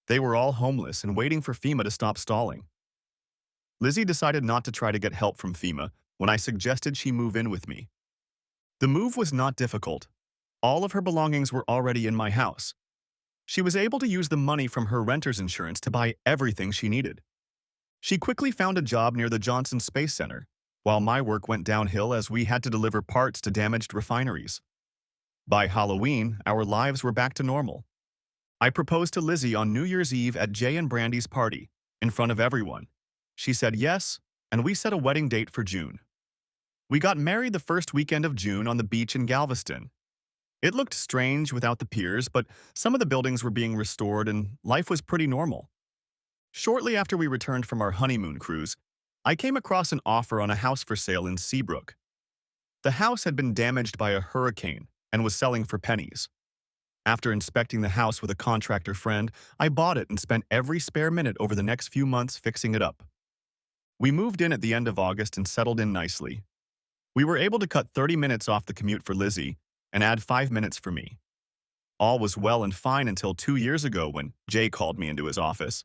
They were all homeless and waiting for FEMA to stop stalling. Lizzie decided not to try to get help from FEMA when I suggested she move in with me. The move was not difficult. All of her belongings were already in my house. She was able to use the money from her renter's insurance to buy everything she needed. She quickly found a job near the Johnson Space Center, while my work went downhill as we had to deliver parts to damaged refineries. By Halloween, our lives were back to normal. I proposed to Lizzie on New Year's Eve at Jay and Brandy's party, in front of everyone. She said yes, and we set a wedding date for June. We got married the first weekend of June on the beach in Galveston. It looked strange without the piers, but some of the buildings were being restored and life was pretty normal. Shortly after we returned from our honeymoon cruise, I came across an offer on a house for sale in Seabrook. The house had been damaged by a hurricane and was selling for pennies. After inspecting the house with a contractor friend, I bought it and spent every spare minute over the next few months fixing it up. We moved in at the end of August and settled in nicely. We were able to cut 30 minutes off the commute for Lizzie and add 5 minutes for me. All was well and fine until 2 years ago when Jay called me into his office.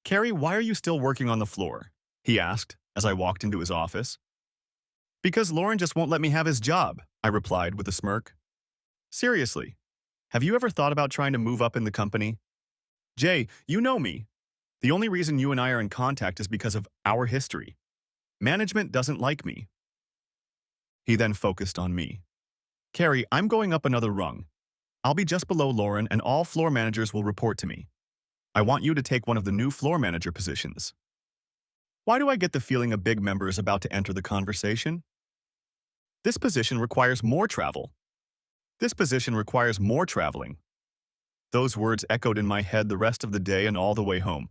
"Carrie, why are you still working on the floor?" he asked as I walked into his office. "Because Lauren just won't let me have his job," I replied with a smirk. "Seriously, have you ever thought about trying to move up in the company? Jay, you know me. The only reason you and I are in contact is because of our history. Management doesn't like me." He then focused on me. "Carrie, I'm going up another rung. I'll be just below Lauren and all floor managers will report to me. I want you to take one of the new floor manager positions." Why do I get the feeling a big member is about to enter the conversation? This position requires more travel. This position requires more traveling. Those words echoed in my head the rest of the day and all the way home.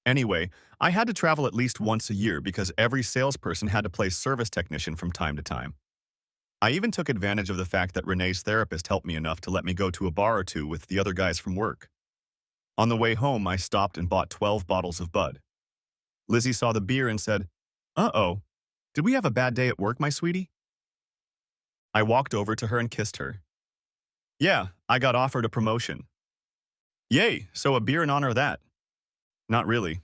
Anyway, I had to travel at least once a year because every salesperson had to play service technician from time to time. I even took advantage of the fact that Renee's therapist helped me enough to let me go to a bar or two with the other guys from work. On the way home, I stopped and bought 12 bottles of Bud. Lizzie saw the beer and said, "Uh-oh, did we have a bad day at work, my sweetie?" I walked over to her and kissed her. "Yeah, I got offered a promotion." "Yay, so a beer in honor of that." "Not really.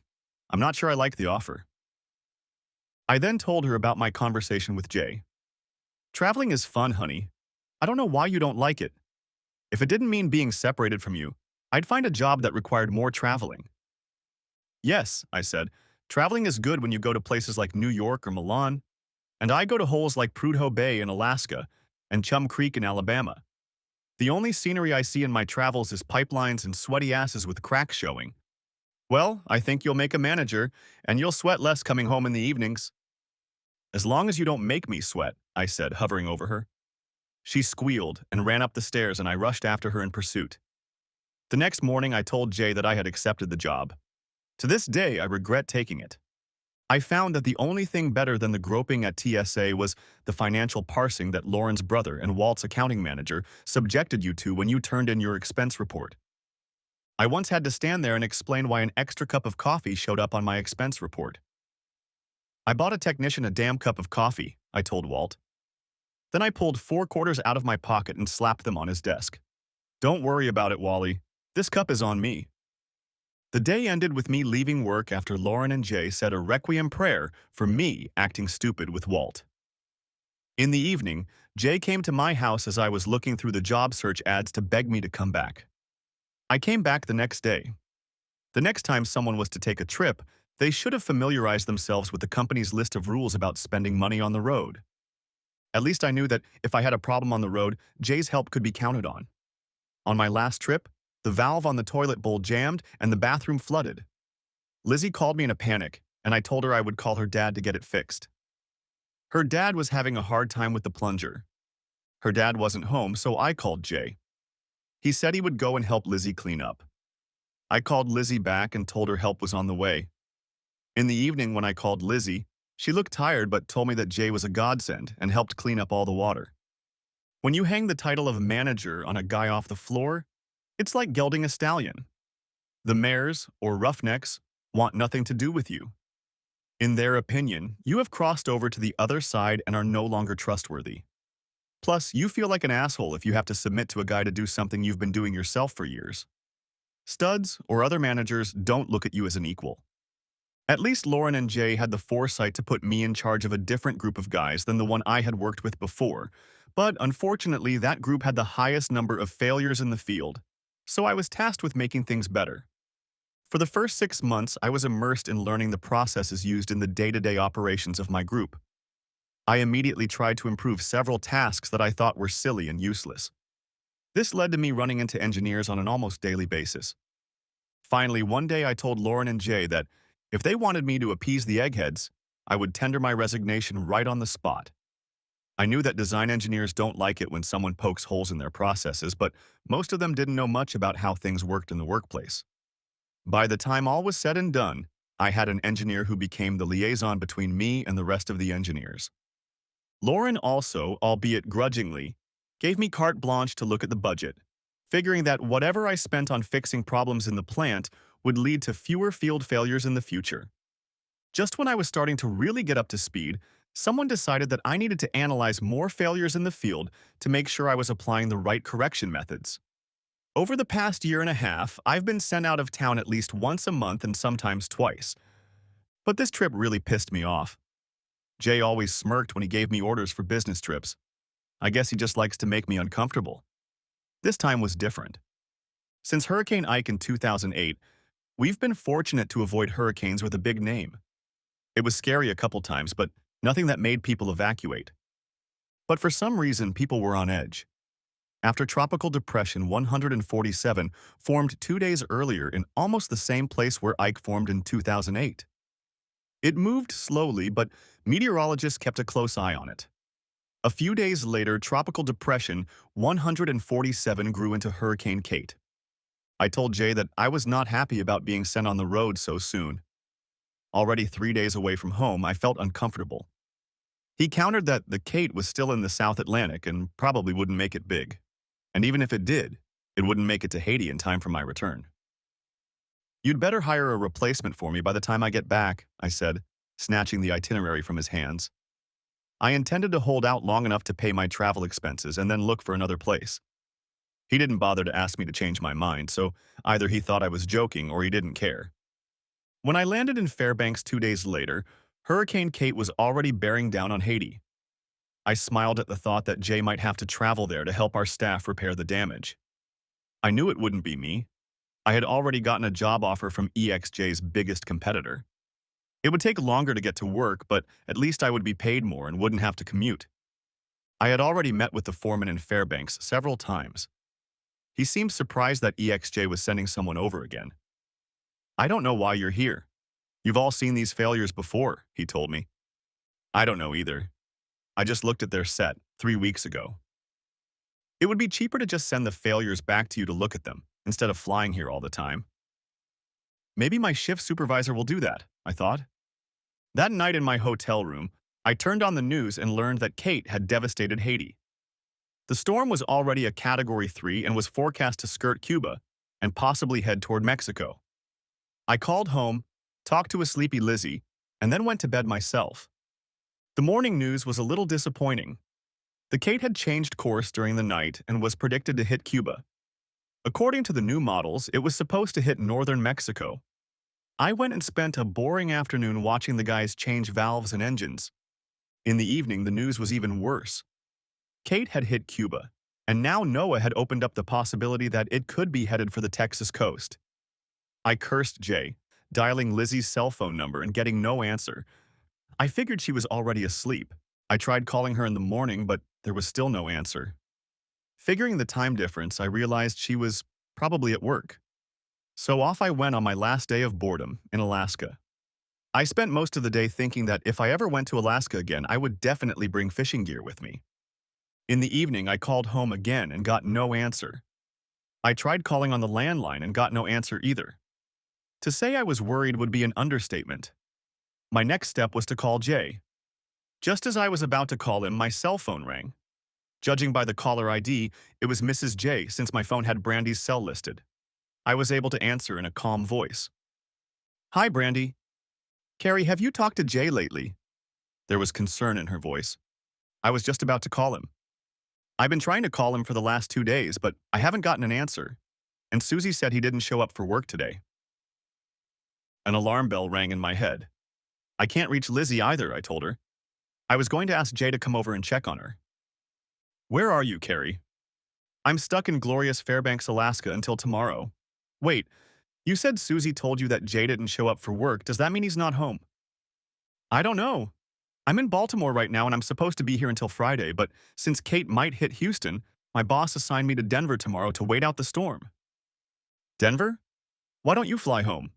I'm not sure I like the offer." I then told her about my conversation with Jay. "Traveling is fun, honey. I don't know why you don't like it. If it didn't mean being separated from you, I'd find a job that required more traveling." "Yes," I said, "traveling is good when you go to places like New York or Milan, and I go to holes like Prudhoe Bay in Alaska and Chum Creek in Alabama. The only scenery I see in my travels is pipelines and sweaty asses with cracks showing. Well, I think you'll make a manager, and you'll sweat less coming home in the evenings." "As long as you don't make me sweat," I said, hovering over her. She squealed and ran up the stairs, and I rushed after her in pursuit. The next morning, I told Jay that I had accepted the job. To this day, I regret taking it. I found that the only thing better than the groping at TSA was the financial parsing that Lauren's brother and Walt's accounting manager subjected you to when you turned in your expense report. I once had to stand there and explain why an extra cup of coffee showed up on my expense report. "I bought a technician a damn cup of coffee," I told Walt. Then I pulled 4 quarters out of my pocket and slapped them on his desk. "Don't worry about it, Wally. This cup is on me." The day ended with me leaving work after Lauren and Jay said a requiem prayer for me acting stupid with Walt. In the evening, Jay came to my house as I was looking through the job search ads to beg me to come back. I came back the next day. The next time someone was to take a trip, they should have familiarized themselves with the company's list of rules about spending money on the road. At least I knew that if I had a problem on the road, Jay's help could be counted on. On my last trip, the valve on the toilet bowl jammed and the bathroom flooded. Lizzie called me in a panic, and I told her I would call her dad to get it fixed. Her dad was having a hard time with the plunger. Her dad wasn't home, so I called Jay. He said he would go and help Lizzie clean up. I called Lizzie back and told her help was on the way. In the evening when I called Lizzie, she looked tired but told me that Jay was a godsend and helped clean up all the water. When you hang the title of manager on a guy off the floor, it's like gelding a stallion. The mares, or roughnecks, want nothing to do with you. In their opinion, you have crossed over to the other side and are no longer trustworthy. Plus, you feel like an asshole if you have to submit to a guy to do something you've been doing yourself for years. Studs or other managers don't look at you as an equal. At least Lauren and Jay had the foresight to put me in charge of a different group of guys than the one I had worked with before, but unfortunately that group had the highest number of failures in the field, so I was tasked with making things better. For the first 6 months, I was immersed in learning the processes used in the day-to-day operations of my group. I immediately tried to improve several tasks that I thought were silly and useless. This led to me running into engineers on an almost daily basis. Finally, one day I told Lauren and Jay that if they wanted me to appease the eggheads, I would tender my resignation right on the spot. I knew that design engineers don't like it when someone pokes holes in their processes, but most of them didn't know much about how things worked in the workplace. By the time all was said and done, I had an engineer who became the liaison between me and the rest of the engineers. Lauren also, albeit grudgingly, gave me carte blanche to look at the budget, figuring that whatever I spent on fixing problems in the plant would lead to fewer field failures in the future. Just when I was starting to really get up to speed, someone decided that I needed to analyze more failures in the field to make sure I was applying the right correction methods. Over the past year and a half, I've been sent out of town at least once a month and sometimes twice. But this trip really pissed me off. Jay always smirked when he gave me orders for business trips. I guess he just likes to make me uncomfortable. This time was different. Since Hurricane Ike in 2008, we've been fortunate to avoid hurricanes with a big name. It was scary a couple times, but nothing that made people evacuate. But for some reason, people were on edge. After Tropical Depression 147 formed 2 days earlier in almost the same place where Ike formed in 2008. It moved slowly, but meteorologists kept a close eye on it. A few days later, Tropical Depression 147 grew into Hurricane Kate. I told Jay that I was not happy about being sent on the road so soon. Already 3 days away from home, I felt uncomfortable. He countered that the Kate was still in the South Atlantic and probably wouldn't make it big. And even if it did, it wouldn't make it to Haiti in time for my return. "You'd better hire a replacement for me by the time I get back," I said, snatching the itinerary from his hands. I intended to hold out long enough to pay my travel expenses and then look for another place. He didn't bother to ask me to change my mind, so either he thought I was joking or he didn't care. When I landed in Fairbanks 2 days later, Hurricane Kate was already bearing down on Haiti. I smiled at the thought that Jay might have to travel there to help our staff repair the damage. I knew it wouldn't be me. I had already gotten a job offer from EXJ's biggest competitor. It would take longer to get to work, but at least I would be paid more and wouldn't have to commute. I had already met with the foreman in Fairbanks several times. He seemed surprised that EXJ was sending someone over again. "I don't know why you're here. You've all seen these failures before," he told me. "I don't know either. I just looked at their set 3 weeks ago. It would be cheaper to just send the failures back to you to look at them, instead of flying here all the time." Maybe my shift supervisor will do that, I thought. That night in my hotel room, I turned on the news and learned that Kate had devastated Haiti. The storm was already a Category 3 and was forecast to skirt Cuba and possibly head toward Mexico. I called home, talked to a sleepy Lizzie, and then went to bed myself. The morning news was a little disappointing. The Kate had changed course during the night and was predicted to hit Cuba. According to the new models, it was supposed to hit northern Mexico. I went and spent a boring afternoon watching the guys change valves and engines. In the evening, the news was even worse. Kate had hit Cuba, and now NOAA had opened up the possibility that it could be headed for the Texas coast. I cursed Jay, dialing Lizzie's cell phone number and getting no answer. I figured she was already asleep. I tried calling her in the morning, but there was still no answer. Figuring the time difference, I realized she was probably at work. So off I went on my last day of boredom in Alaska. I spent most of the day thinking that if I ever went to Alaska again, I would definitely bring fishing gear with me. In the evening, I called home again and got no answer. I tried calling on the landline and got no answer either. To say I was worried would be an understatement. My next step was to call Jay. Just as I was about to call him, my cell phone rang. Judging by the caller ID, it was Mrs. J since my phone had Brandy's cell listed. I was able to answer in a calm voice. Hi, Brandy. Carrie, have you talked to Jay lately? There was concern in her voice. I was just about to call him. I've been trying to call him for the last 2 days, but I haven't gotten an answer. And Susie said he didn't show up for work today. An alarm bell rang in my head. I can't reach Lizzie either, I told her. I was going to ask Jay to come over and check on her. Where are you, Carrie? I'm stuck in glorious Fairbanks, Alaska until tomorrow. Wait, you said Susie told you that Jay didn't show up for work. Does that mean he's not home? I don't know. I'm in Baltimore right now and I'm supposed to be here until Friday, but since Kate might hit Houston, my boss assigned me to Denver tomorrow to wait out the storm. Denver? Why don't you fly home?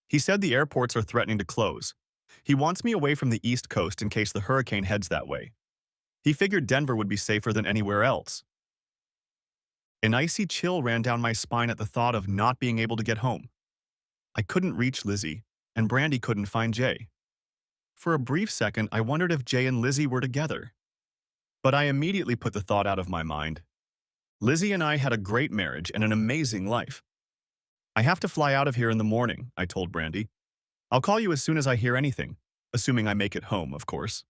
He said the airports are threatening to close. He wants me away from the East Coast in case the hurricane heads that way. He figured Denver would be safer than anywhere else. An icy chill ran down my spine at the thought of not being able to get home. I couldn't reach Lizzie, and Brandy couldn't find Jay. For a brief second, I wondered if Jay and Lizzie were together. But I immediately put the thought out of my mind. Lizzie and I had a great marriage and an amazing life. I have to fly out of here in the morning, I told Brandy. I'll call you as soon as I hear anything, assuming I make it home, of course.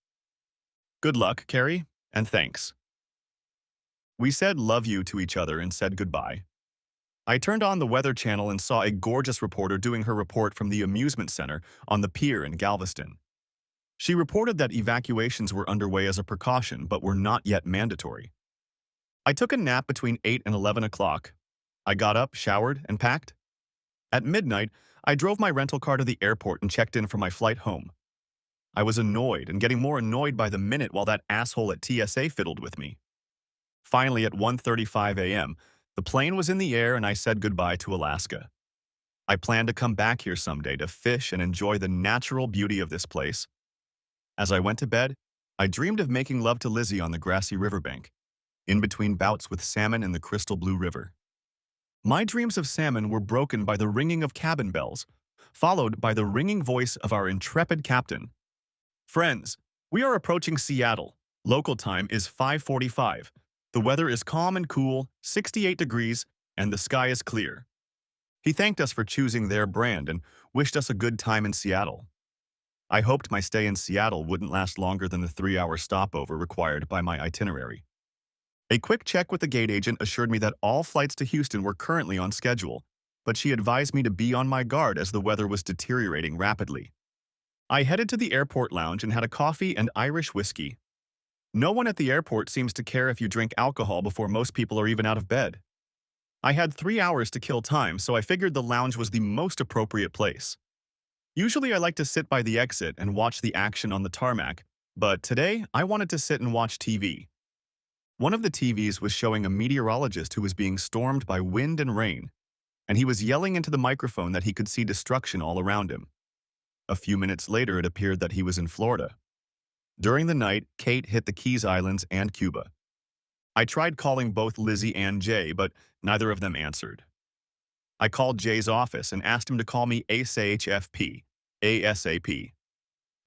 Good luck, Carrie, and thanks. We said love you to each other and said goodbye. I turned on the Weather Channel and saw a gorgeous reporter doing her report from the amusement center on the pier in Galveston. She reported that evacuations were underway as a precaution but were not yet mandatory. I took a nap between 8 and 11 o'clock. I got up, showered, and packed. At midnight, I drove my rental car to the airport and checked in for my flight home. I was annoyed and getting more annoyed by the minute while that asshole at TSA fiddled with me. Finally, at 1:35 a.m., the plane was in the air and I said goodbye to Alaska. I plan to come back here someday to fish and enjoy the natural beauty of this place. As I went to bed, I dreamed of making love to Lizzie on the grassy riverbank, in between bouts with salmon in the crystal blue river. My dreams of salmon were broken by the ringing of cabin bells, followed by the ringing voice of our intrepid captain. Friends, we are approaching Seattle. Local time is 5:45. The weather is calm and cool, 68 degrees, and the sky is clear. He thanked us for choosing their brand and wished us a good time in Seattle. I hoped my stay in Seattle wouldn't last longer than the 3-hour stopover required by my itinerary. A quick check with the gate agent assured me that all flights to Houston were currently on schedule, but she advised me to be on my guard as the weather was deteriorating rapidly. I headed to the airport lounge and had a coffee and Irish whiskey. No one at the airport seems to care if you drink alcohol before most people are even out of bed. I had 3 hours to kill time, so I figured the lounge was the most appropriate place. Usually I like to sit by the exit and watch the action on the tarmac, but today I wanted to sit and watch TV. One of the TVs was showing a meteorologist who was being stormed by wind and rain, and he was yelling into the microphone that he could see destruction all around him. A few minutes later, it appeared that he was in Florida. During the night, Kate hit the Keys Islands and Cuba. I tried calling both Lizzie and Jay, but neither of them answered. I called Jay's office and asked him to call me ASAP. ASAP.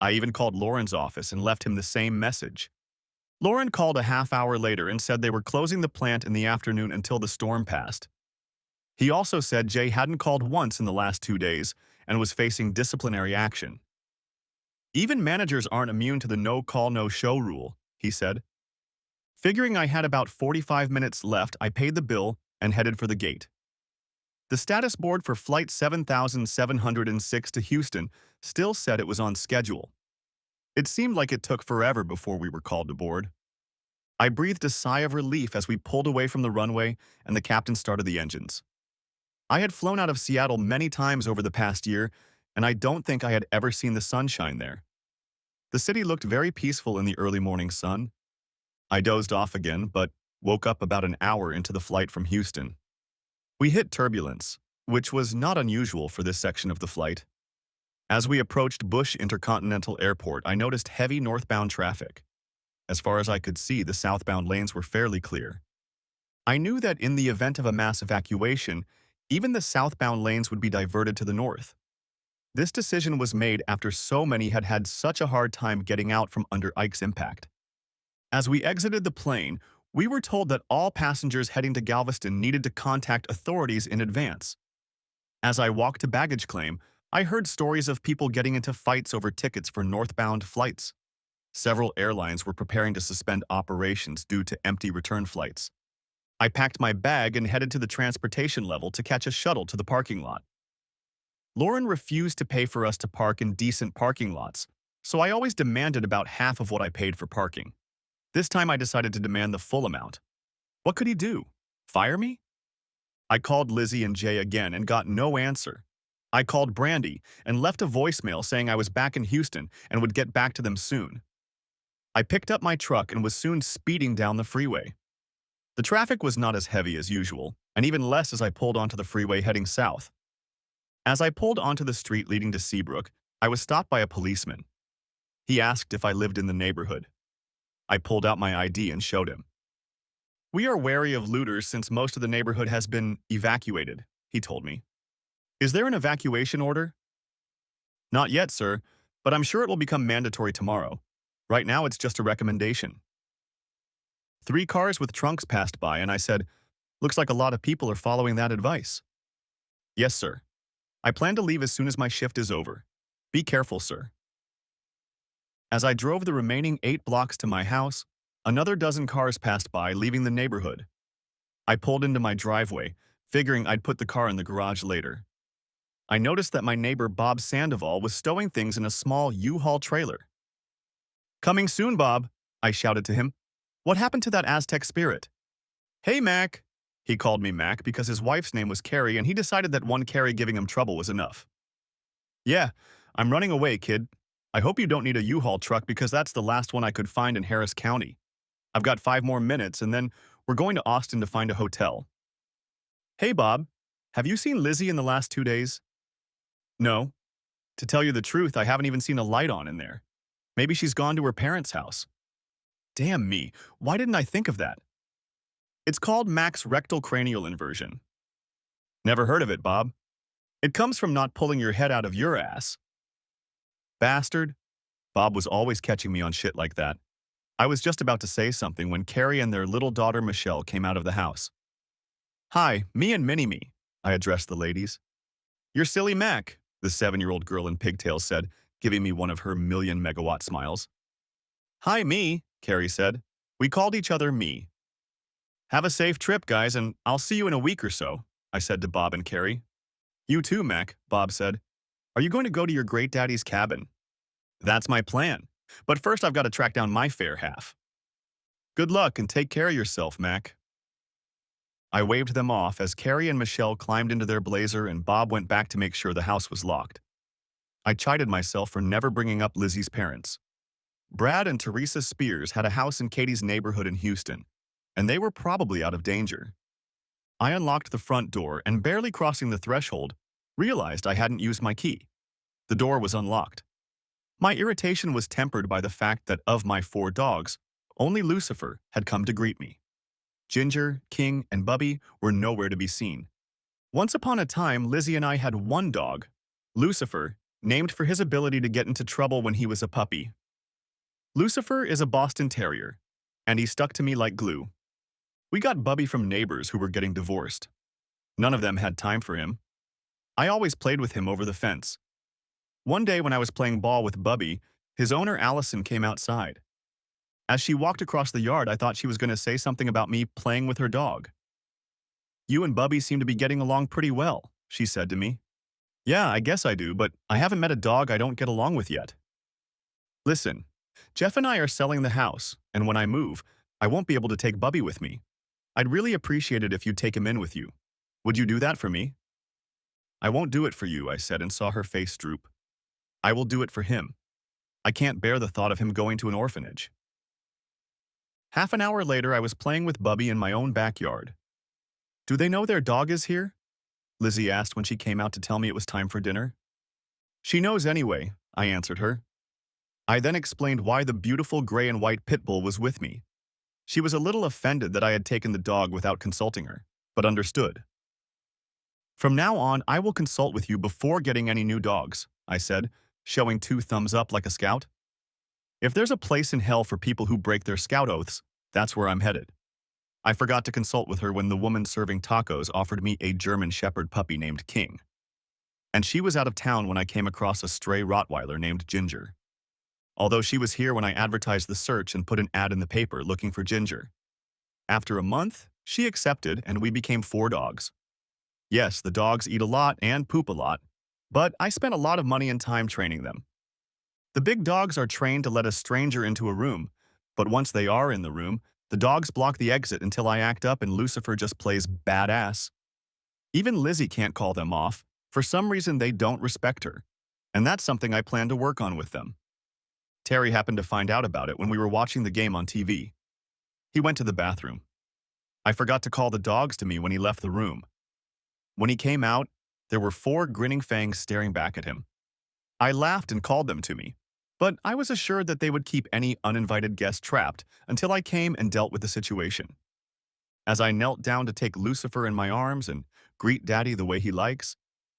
I even called Lauren's office and left him the same message. Lauren called a half hour later and said they were closing the plant in the afternoon until the storm passed. He also said Jay hadn't called once in the last 2 days and was facing disciplinary action. Even managers aren't immune to the no-call, no-show rule, he said. Figuring I had about 45 minutes left, I paid the bill and headed for the gate. The status board for Flight 7706 to Houston still said it was on schedule. It seemed like it took forever before we were called aboard. I breathed a sigh of relief as we pulled away from the runway and the captain started the engines. I had flown out of Seattle many times over the past year, and I don't think I had ever seen the sunshine there. The city looked very peaceful in the early morning sun. I dozed off again, but woke up about an hour into the flight from Houston. We hit turbulence, which was not unusual for this section of the flight. As we approached Bush Intercontinental Airport, I noticed heavy northbound traffic. As far as I could see, the southbound lanes were fairly clear. I knew that in the event of a mass evacuation, even the southbound lanes would be diverted to the north. This decision was made after so many had had such a hard time getting out from under Ike's impact. As we exited the plane, we were told that all passengers heading to Galveston needed to contact authorities in advance. As I walked to baggage claim, I heard stories of people getting into fights over tickets for northbound flights. Several airlines were preparing to suspend operations due to empty return flights. I packed my bag and headed to the transportation level to catch a shuttle to the parking lot. Lauren refused to pay for us to park in decent parking lots, so I always demanded about half of what I paid for parking. This time I decided to demand the full amount. What could he do? Fire me? I called Lizzie and Jay again and got no answer. I called Brandy and left a voicemail saying I was back in Houston and would get back to them soon. I picked up my truck and was soon speeding down the freeway. The traffic was not as heavy as usual, and even less as I pulled onto the freeway heading south. As I pulled onto the street leading to Seabrook, I was stopped by a policeman. He asked if I lived in the neighborhood. I pulled out my ID and showed him. "We are wary of looters since most of the neighborhood has been evacuated," he told me. "Is there an evacuation order?" "Not yet, sir, but I'm sure it will become mandatory tomorrow. Right now it's just a recommendation." 3 cars with trunks passed by and I said, "Looks like a lot of people are following that advice." "Yes, sir. I plan to leave as soon as my shift is over. Be careful, sir." As I drove the remaining 8 blocks to my house, another dozen cars passed by, leaving the neighborhood. I pulled into my driveway, figuring I'd put the car in the garage later. I noticed that my neighbor Bob Sandoval was stowing things in a small U-Haul trailer. "Coming soon, Bob," I shouted to him. "What happened to that Aztec spirit?" "Hey, Mac." He called me Mac because his wife's name was Carrie and he decided that one Carrie giving him trouble was enough. "Yeah, I'm running away, kid. I hope you don't need a U-Haul truck because that's the last one I could find in Harris County. I've got 5 more minutes and then we're going to Austin to find a hotel." "Hey, Bob. Have you seen Lizzie in the last 2 days?" "No. To tell you the truth, I haven't even seen a light on in there. Maybe she's gone to her parents' house." Damn me, why didn't I think of that? It's called max rectal cranial inversion. Never heard of it, Bob. It comes from not pulling your head out of your ass. Bastard. Bob was always catching me on shit like that. I was just about to say something when Carrie and their little daughter Michelle came out of the house. "Hi, me and Mini-Me," I addressed the ladies. "You're silly Mac," the 7-year-old girl in pigtails said, giving me one of her million-megawatt smiles. "Hi, me," Carrie said. We called each other Me. "Have a safe trip, guys, and I'll see you in a week or so," I said to Bob and Carrie. "You too, Mac," Bob said. "Are you going to go to your great daddy's cabin?" "That's my plan. But first I've got to track down my fair half." "Good luck and take care of yourself, Mac." I waved them off as Carrie and Michelle climbed into their Blazer and Bob went back to make sure the house was locked. I chided myself for never bringing up Lizzie's parents. Brad and Teresa Spears had a house in Katie's neighborhood in Houston, and they were probably out of danger. I unlocked the front door and, barely crossing the threshold, realized I hadn't used my key. The door was unlocked. My irritation was tempered by the fact that of my 4 dogs, only Lucifer had come to greet me. Ginger, King, and Bubby were nowhere to be seen. Once upon a time, Lizzie and I had one dog, Lucifer, named for his ability to get into trouble when he was a puppy. Lucifer is a Boston Terrier, and he stuck to me like glue. We got Bubby from neighbors who were getting divorced. None of them had time for him. I always played with him over the fence. One day when I was playing ball with Bubby, his owner Allison came outside. As she walked across the yard, I thought she was going to say something about me playing with her dog. You and Bubby seem to be getting along pretty well, she said to me. Yeah, I guess I do, but I haven't met a dog I don't get along with yet. Listen, Jeff and I are selling the house, and when I move, I won't be able to take Bubby with me. I'd really appreciate it if you'd take him in with you. Would you do that for me? I won't do it for you, I said and saw her face droop. I will do it for him. I can't bear the thought of him going to an orphanage. Half an hour later, I was playing with Bubby in my own backyard. Do they know their dog is here? Lizzie asked when she came out to tell me it was time for dinner. She knows anyway, I answered her. I then explained why the beautiful gray and white pit bull was with me. She was a little offended that I had taken the dog without consulting her, but understood. From now on, I will consult with you before getting any new dogs, I said, showing 2 thumbs up like a scout. If there's a place in hell for people who break their scout oaths, that's where I'm headed. I forgot to consult with her when the woman serving tacos offered me a German Shepherd puppy named King. And she was out of town when I came across a stray Rottweiler named Ginger. Although she was here when I advertised the search and put an ad in the paper looking for Ginger. After a month, she accepted and we became 4 dogs. Yes, the dogs eat a lot and poop a lot, but I spent a lot of money and time training them. The big dogs are trained to let a stranger into a room, but once they are in the room, the dogs block the exit until I act up and Lucifer just plays badass. Even Lizzie can't call them off. For some reason, they don't respect her, and that's something I plan to work on with them. Terry happened to find out about it when we were watching the game on TV. He went to the bathroom. I forgot to call the dogs to me when he left the room. When he came out, there were 4 grinning fangs staring back at him. I laughed and called them to me, but I was assured that they would keep any uninvited guest trapped until I came and dealt with the situation. As I knelt down to take Lucifer in my arms and greet Daddy the way he likes,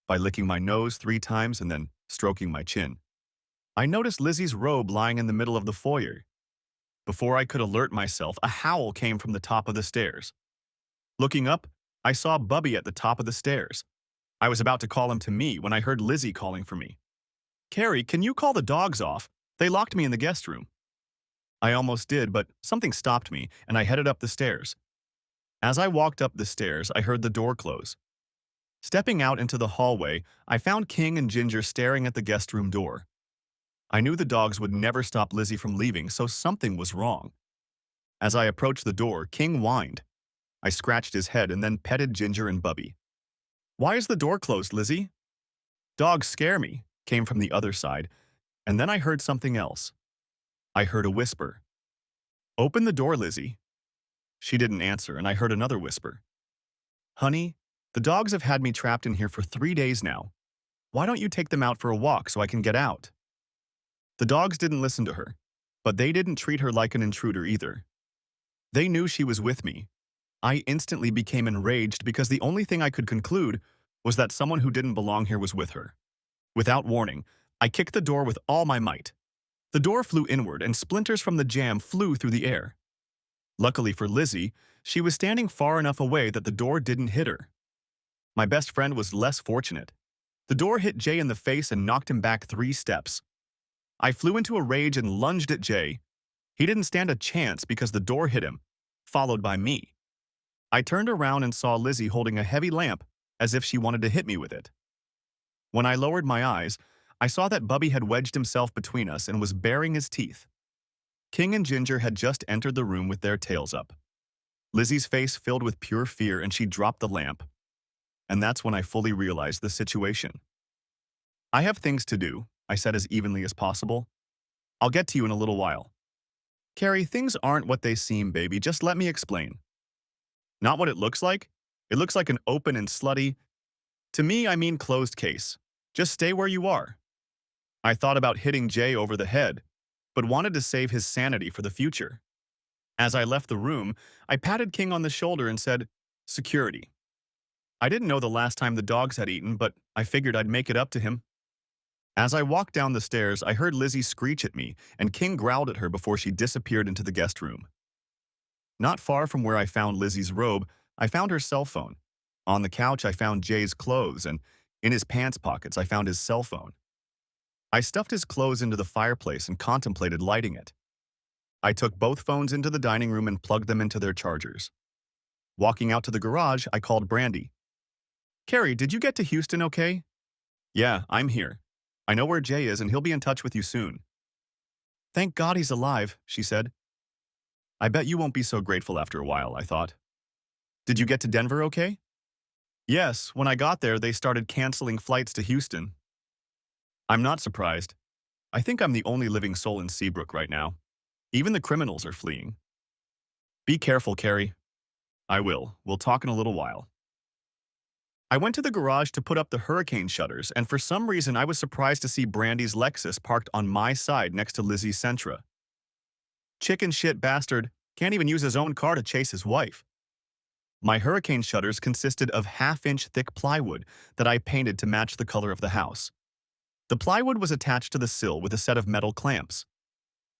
by licking my nose 3 times and then stroking my chin, I noticed Lizzie's robe lying in the middle of the foyer. Before I could alert myself, a howl came from the top of the stairs. Looking up, I saw Bubby at the top of the stairs. I was about to call him to me when I heard Lizzie calling for me. Carrie, can you call the dogs off? They locked me in the guest room. I almost did, but something stopped me, and I headed up the stairs. As I walked up the stairs, I heard the door close. Stepping out into the hallway, I found King and Ginger staring at the guest room door. I knew the dogs would never stop Lizzie from leaving, so something was wrong. As I approached the door, King whined. I scratched his head and then petted Ginger and Bubby. Why is the door closed, Lizzie? Dogs scare me, came from the other side, and then I heard something else. I heard a whisper. Open the door, Lizzie. She didn't answer, and I heard another whisper. Honey, the dogs have had me trapped in here for 3 days now. Why don't you take them out for a walk so I can get out? The dogs didn't listen to her, but they didn't treat her like an intruder either. They knew she was with me. I instantly became enraged because the only thing I could conclude was that someone who didn't belong here was with her. Without warning, I kicked the door with all my might. The door flew inward and splinters from the jamb flew through the air. Luckily for Lizzie, she was standing far enough away that the door didn't hit her. My best friend was less fortunate. The door hit Jay in the face and knocked him back 3 steps. I flew into a rage and lunged at Jay. He didn't stand a chance because the door hit him, followed by me. I turned around and saw Lizzie holding a heavy lamp as if she wanted to hit me with it. When I lowered my eyes, I saw that Bubby had wedged himself between us and was baring his teeth. King and Ginger had just entered the room with their tails up. Lizzie's face filled with pure fear and she dropped the lamp. And that's when I fully realized the situation. I have things to do, I said as evenly as possible. I'll get to you in a little while. Carrie, things aren't what they seem, baby. Just let me explain. Not what it looks like? It looks like an open and slutty. To me, I mean closed case. Just stay where you are. I thought about hitting Jay over the head, but wanted to save his sanity for the future. As I left the room, I patted King on the shoulder and said, Security. I didn't know the last time the dogs had eaten, but I figured I'd make it up to him. As I walked down the stairs, I heard Lizzie screech at me, and King growled at her before she disappeared into the guest room. Not far from where I found Lizzie's robe, I found her cell phone. On the couch, I found Jay's clothes, and in his pants pockets, I found his cell phone. I stuffed his clothes into the fireplace and contemplated lighting it. I took both phones into the dining room and plugged them into their chargers. Walking out to the garage, I called Brandy. Carrie, did you get to Houston okay? Yeah, I'm here. I know where Jay is and he'll be in touch with you soon. Thank God he's alive, she said. I bet you won't be so grateful after a while, I thought. Did you get to Denver okay? Yes, when I got there, they started canceling flights to Houston. I'm not surprised. I think I'm the only living soul in Seabrook right now. Even the criminals are fleeing. Be careful, Carrie. I will. We'll talk in a little while. I went to the garage to put up the hurricane shutters, and for some reason I was surprised to see Brandy's Lexus parked on my side next to Lizzie's Sentra. Chicken shit bastard can't even use his own car to chase his wife. My hurricane shutters consisted of half-inch thick plywood that I painted to match the color of the house. The plywood was attached to the sill with a set of metal clamps.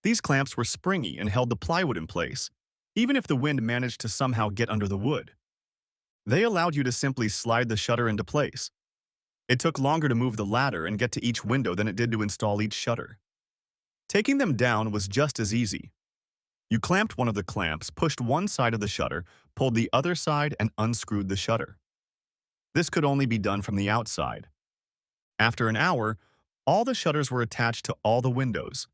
These clamps were springy and held the plywood in place, even if the wind managed to somehow get under the wood. They allowed you to simply slide the shutter into place. It took longer to move the ladder and get to each window than it did to install each shutter. Taking them down was just as easy. You clamped one of the clamps, pushed one side of the shutter, pulled the other side, and unscrewed the shutter. This could only be done from the outside. After an hour, all the shutters were attached to all the windows.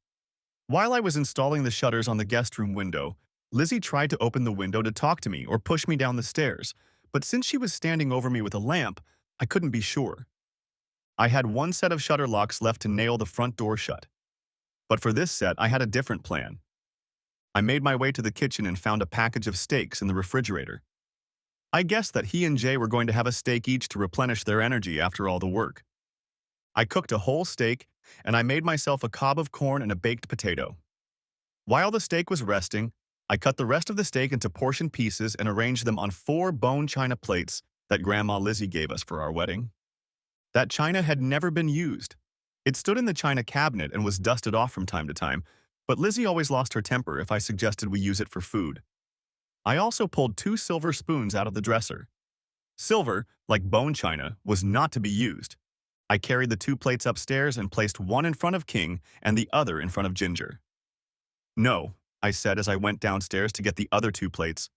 While I was installing the shutters on the guest room window, Lizzie tried to open the window to talk to me or push me down the stairs, but since she was standing over me with a lamp, I couldn't be sure. I had one set of shutter locks left to nail the front door shut. But for this set, I had a different plan. I made my way to the kitchen and found a package of steaks in the refrigerator. I guessed that he and Jay were going to have a steak each to replenish their energy after all the work. I cooked a whole steak, and I made myself a cob of corn and a baked potato. While the steak was resting, I cut the rest of the steak into portion pieces and arranged them on 4 bone china plates that Grandma Lizzie gave us for our wedding. That china had never been used. It stood in the china cabinet and was dusted off from time to time, but Lizzie always lost her temper if I suggested we use it for food. I also pulled 2 silver spoons out of the dresser. Silver, like bone china, was not to be used. I carried the 2 plates upstairs and placed one in front of King and the other in front of Ginger. No, I said as I went downstairs to get the other 2 plates.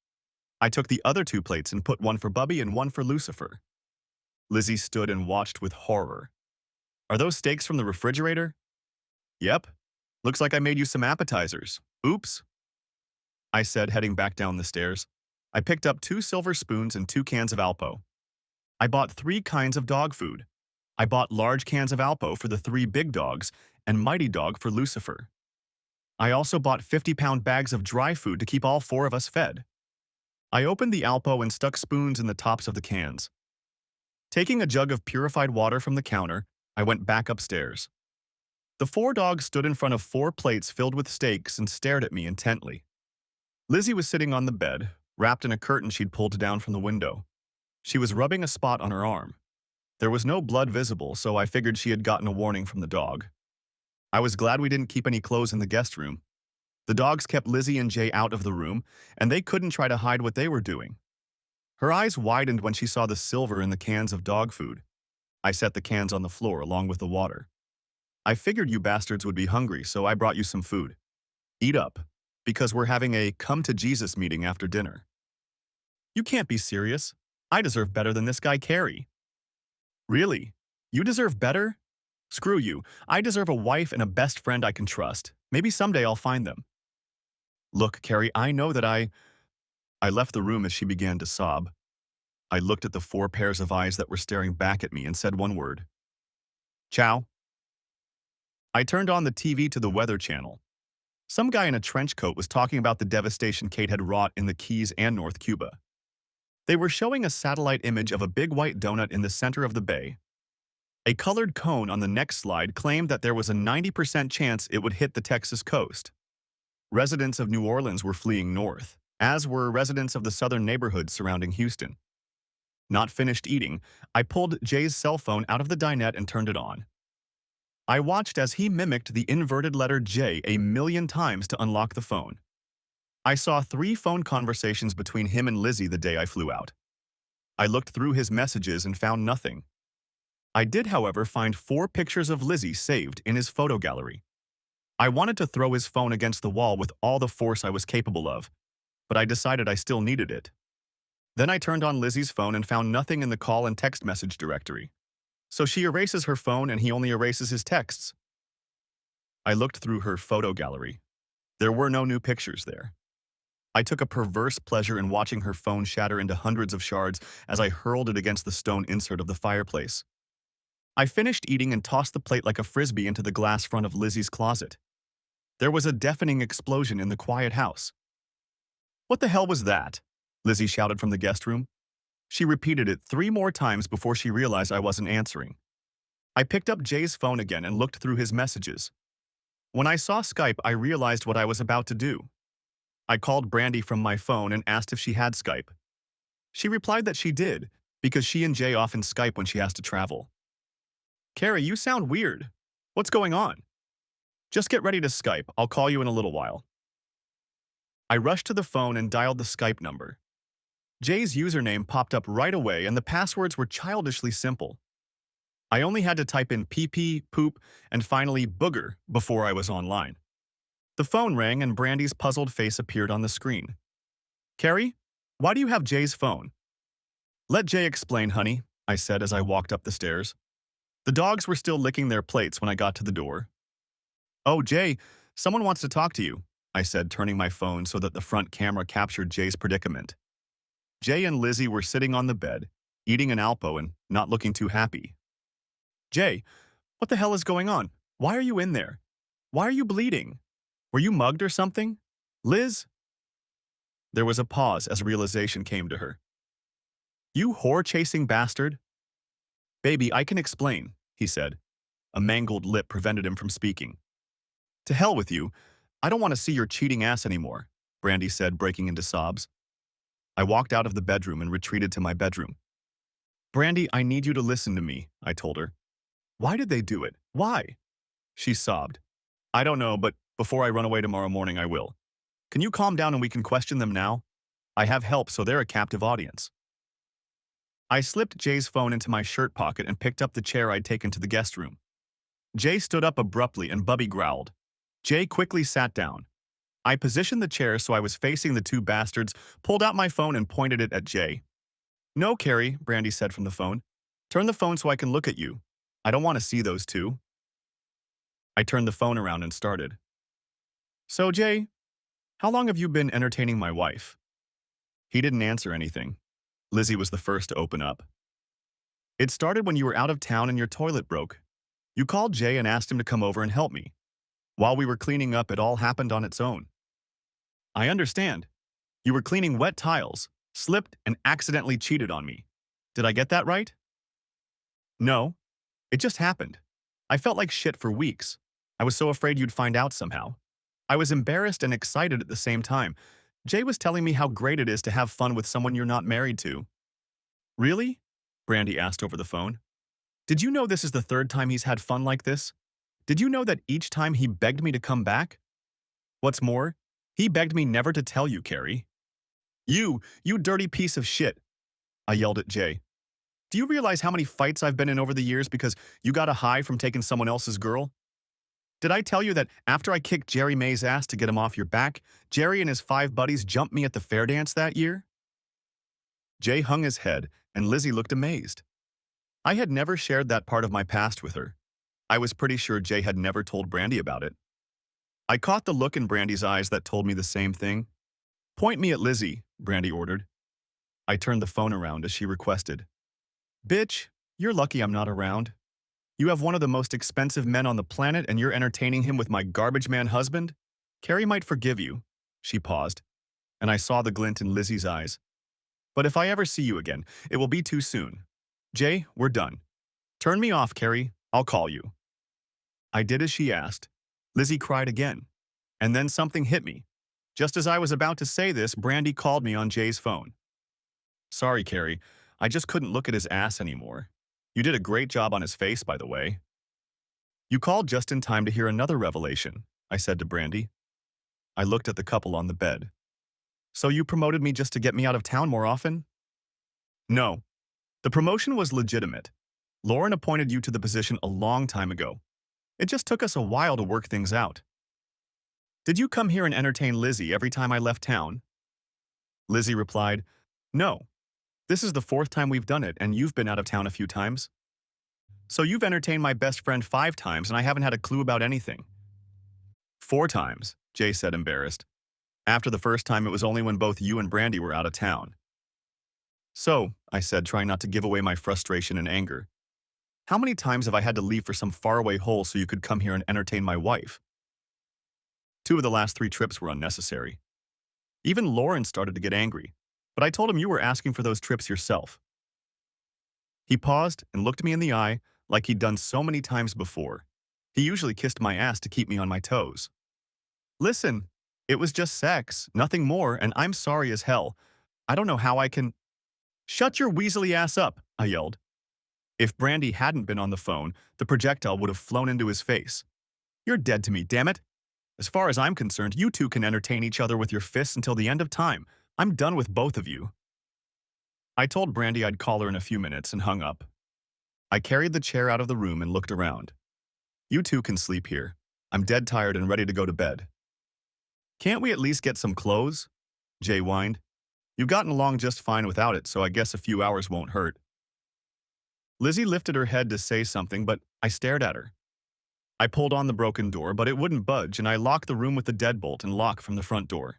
I took the other 2 plates and put one for Bubby and one for Lucifer. Lizzie stood and watched with horror. Are those steaks from the refrigerator? Yep. Looks like I made you some appetizers. Oops. I said, heading back down the stairs. I picked up 2 silver spoons and 2 cans of Alpo. I bought 3 kinds of dog food. I bought large cans of Alpo for the 3 big dogs and Mighty Dog for Lucifer. I also bought 50-pound bags of dry food to keep all 4 of us fed. I opened the Alpo and stuck spoons in the tops of the cans. Taking a jug of purified water from the counter, I went back upstairs. The 4 dogs stood in front of 4 plates filled with steaks and stared at me intently. Lizzie was sitting on the bed, wrapped in a curtain she'd pulled down from the window. She was rubbing a spot on her arm. There was no blood visible, so I figured she had gotten a warning from the dog. I was glad we didn't keep any clothes in the guest room. The dogs kept Lizzie and Jay out of the room, and they couldn't try to hide what they were doing. Her eyes widened when she saw the silver in the cans of dog food. I set the cans on the floor along with the water. I figured you bastards would be hungry, so I brought you some food. Eat up, because we're having a come-to-Jesus meeting after dinner. You can't be serious. I deserve better than this guy Carrie. Really? You deserve better? Screw you. I deserve a wife and a best friend I can trust. Maybe someday I'll find them. Look, Carrie, I know that I left the room as she began to sob. I looked at the 4 pairs of eyes that were staring back at me and said one word. Ciao. I turned on the TV to the Weather Channel. Some guy in a trench coat was talking about the devastation Kate had wrought in the Keys and North Cuba. They were showing a satellite image of a big white donut in the center of the bay. A colored cone on the next slide claimed that there was a 90% chance it would hit the Texas coast. Residents of New Orleans were fleeing north, as were residents of the southern neighborhoods surrounding Houston. Not finished eating, I pulled Jay's cell phone out of the dinette and turned it on. I watched as he mimicked the inverted letter J a million times to unlock the phone. I saw 3 phone conversations between him and Lizzie the day I flew out. I looked through his messages and found nothing. I did, however, find 4 pictures of Lizzie saved in his photo gallery. I wanted to throw his phone against the wall with all the force I was capable of, but I decided I still needed it. Then I turned on Lizzie's phone and found nothing in the call and text message directory. So she erases her phone and he only erases his texts. I looked through her photo gallery. There were no new pictures there. I took a perverse pleasure in watching her phone shatter into hundreds of shards as I hurled it against the stone insert of the fireplace. I finished eating and tossed the plate like a frisbee into the glass front of Lizzie's closet. There was a deafening explosion in the quiet house. "What the hell was that?" Lizzie shouted from the guest room. She repeated it 3 more times before she realized I wasn't answering. I picked up Jay's phone again and looked through his messages. When I saw Skype, I realized what I was about to do. I called Brandy from my phone and asked if she had Skype. She replied that she did, because she and Jay often Skype when she has to travel. "Carrie, you sound weird. What's going on?" "Just get ready to Skype. I'll call you in a little while." I rushed to the phone and dialed the Skype number. Jay's username popped up right away and the passwords were childishly simple. I only had to type in PP, poop, and finally booger before I was online. The phone rang and Brandy's puzzled face appeared on the screen. "Carrie, why do you have Jay's phone?" "Let Jay explain, honey," I said as I walked up the stairs. The dogs were still licking their plates when I got to the door. "Oh, Jay, someone wants to talk to you," I said, turning my phone so that the front camera captured Jay's predicament. Jay and Lizzie were sitting on the bed, eating an Alpo and not looking too happy. "Jay, what the hell is going on? Why are you in there? Why are you bleeding? Were you mugged or something? Liz?" There was a pause as realization came to her. "You whore-chasing bastard?" "Baby, I can explain," he said. A mangled lip prevented him from speaking. "To hell with you. I don't want to see your cheating ass anymore," Brandy said, breaking into sobs. I walked out of the bedroom and retreated to my bedroom. "Brandy, I need you to listen to me," I told her. "Why did they do it? Why?" She sobbed. "I don't know, but before I run away tomorrow morning, I will. Can you calm down and we can question them now? I have help, so they're a captive audience." I slipped Jay's phone into my shirt pocket and picked up the chair I'd taken to the guest room. Jay stood up abruptly and Bubby growled. Jay quickly sat down. I positioned the chair so I was facing the two bastards, pulled out my phone and pointed it at Jay. "No, Carrie," Brandy said from the phone. "Turn the phone so I can look at you. I don't want to see those two." I turned the phone around and started. "So, Jay, how long have you been entertaining my wife?" He didn't answer anything. Lizzie was the first to open up. "It started when you were out of town and your toilet broke. You called Jay and asked him to come over and help me. While we were cleaning up, it all happened on its own." "I understand. You were cleaning wet tiles, slipped, and accidentally cheated on me. Did I get that right?" "No. It just happened. I felt like shit for weeks. I was so afraid you'd find out somehow. I was embarrassed and excited at the same time. Jay was telling me how great it is to have fun with someone you're not married to." "Really?" Brandy asked over the phone. "Did you know this is the third time he's had fun like this? Did you know that each time he begged me to come back? What's more, he begged me never to tell you, Carrie." You dirty piece of shit," I yelled at Jay. "Do you realize how many fights I've been in over the years because you got a high from taking someone else's girl? Did I tell you that after I kicked Jerry May's ass to get him off your back, Jerry and his 5 buddies jumped me at the fair dance that year?" Jay hung his head, and Lizzie looked amazed. I had never shared that part of my past with her. I was pretty sure Jay had never told Brandy about it. I caught the look in Brandy's eyes that told me the same thing. "Point me at Lizzie," Brandy ordered. I turned the phone around as she requested. "Bitch, you're lucky I'm not around. You have one of the most expensive men on the planet and you're entertaining him with my garbage man husband? Carrie might forgive you." She paused, and I saw the glint in Lizzie's eyes. "But if I ever see you again, it will be too soon. Jay, we're done. Turn me off, Carrie. I'll call you." I did as she asked. Lizzie cried again. And then something hit me. Just as I was about to say this, Brandy called me on Jay's phone. "Sorry, Carrie. I just couldn't look at his ass anymore. You did a great job on his face, by the way." "You called just in time to hear another revelation," I said to Brandy. I looked at the couple on the bed. "So you promoted me just to get me out of town more often?" "No. The promotion was legitimate. Lauren appointed you to the position a long time ago. It just took us a while to work things out." "Did you come here and entertain Lizzie every time I left town?" Lizzie replied, "No. This is the fourth time we've done it, and you've been out of town a few times. So you've entertained my best friend 5 times, and I haven't had a clue about anything. 4 times, Jay said, embarrassed. After the first time, it was only when both you and Brandy were out of town. So, I said, trying not to give away my frustration and anger, how many times have I had to leave for some faraway hole so you could come here and entertain my wife? 2 of the last 3 trips were unnecessary. Even Lauren started to get angry, but I told him you were asking for those trips yourself. He paused and looked me in the eye like he'd done so many times before. He usually kissed my ass to keep me on my toes. Listen, it was just sex, nothing more, and I'm sorry as hell. I don't know how I can— Shut your weaselly ass up, I yelled. If Brandy hadn't been on the phone, the projectile would have flown into his face. You're dead to me, damn it. As far as I'm concerned, you two can entertain each other with your fists until the end of time. I'm done with both of you. I told Brandy I'd call her in a few minutes and hung up. I carried the chair out of the room and looked around. You two can sleep here. I'm dead tired and ready to go to bed. Can't we at least get some clothes? Jay whined. You've gotten along just fine without it, so I guess a few hours won't hurt. Lizzie lifted her head to say something, but I stared at her. I pulled on the broken door, but it wouldn't budge, and I locked the room with the deadbolt and lock from the front door.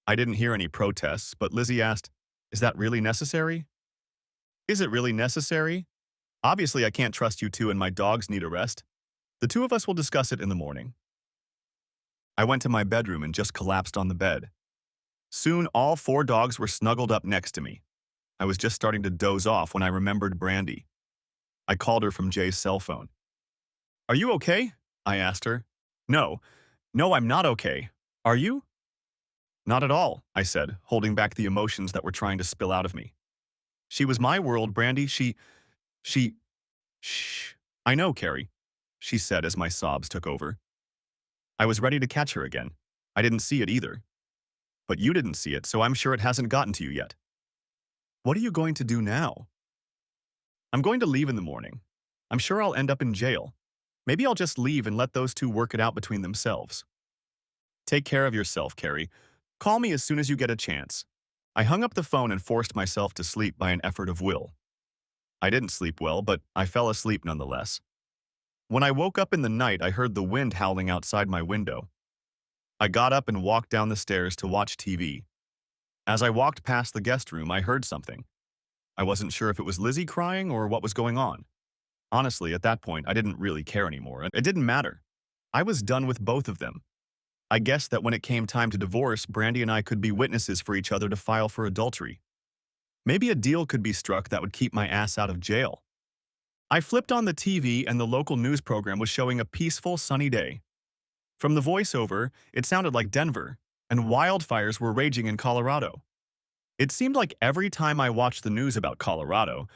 I didn't hear any protests, but Lizzie asked, Is that really necessary? Is it really necessary? Obviously, I can't trust you two and my dogs need a rest. The two of us will discuss it in the morning. I went to my bedroom and just collapsed on the bed. Soon, all 4 dogs were snuggled up next to me. I was just starting to doze off when I remembered Brandy. I called her from Jay's cell phone. Are you okay? I asked her. No, I'm not okay. Are you? Not at all, I said, holding back the emotions that were trying to spill out of me. She was my world, Brandy. She, Shh. I know, Carrie, she said as my sobs took over. I was ready to catch her again. I didn't see it either. But you didn't see it, so I'm sure it hasn't gotten to you yet. What are you going to do now? I'm going to leave in the morning. I'm sure I'll end up in jail. Maybe I'll just leave and let those two work it out between themselves. Take care of yourself, Carrie. Call me as soon as you get a chance. I hung up the phone and forced myself to sleep by an effort of will. I didn't sleep well, but I fell asleep nonetheless. When I woke up in the night, I heard the wind howling outside my window. I got up and walked down the stairs to watch TV. As I walked past the guest room, I heard something. I wasn't sure if it was Lizzie crying or what was going on. Honestly, at that point, I didn't really care anymore, and it didn't matter. I was done with both of them. I guessed that when it came time to divorce, Brandy and I could be witnesses for each other to file for adultery. Maybe a deal could be struck that would keep my ass out of jail. I flipped on the TV and the local news program was showing a peaceful, sunny day. From the voiceover, it sounded like Denver, and wildfires were raging in Colorado. It seemed like every time I watched the news about Colorado,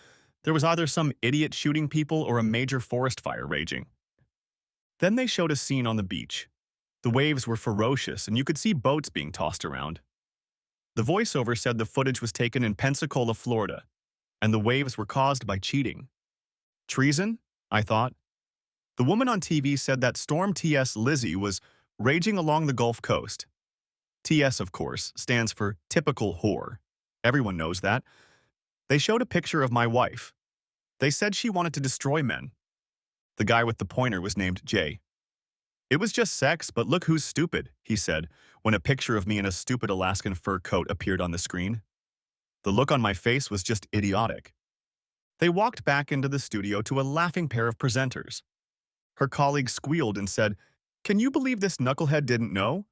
there was either some idiot shooting people or a major forest fire raging. Then they showed a scene on the beach. The waves were ferocious, and you could see boats being tossed around. The voiceover said the footage was taken in Pensacola, Florida, and the waves were caused by cheating. Treason? I thought. The woman on TV said that Storm TS Lizzie was raging along the Gulf Coast. TS, of course, stands for typical whore. Everyone knows that. They showed a picture of my wife. They said she wanted to destroy men. The guy with the pointer was named Jay. It was just sex, but look who's stupid, he said, when a picture of me in a stupid Alaskan fur coat appeared on the screen. The look on my face was just idiotic. They walked back into the studio to a laughing pair of presenters. Her colleague squealed and said, Can you believe this knucklehead didn't know?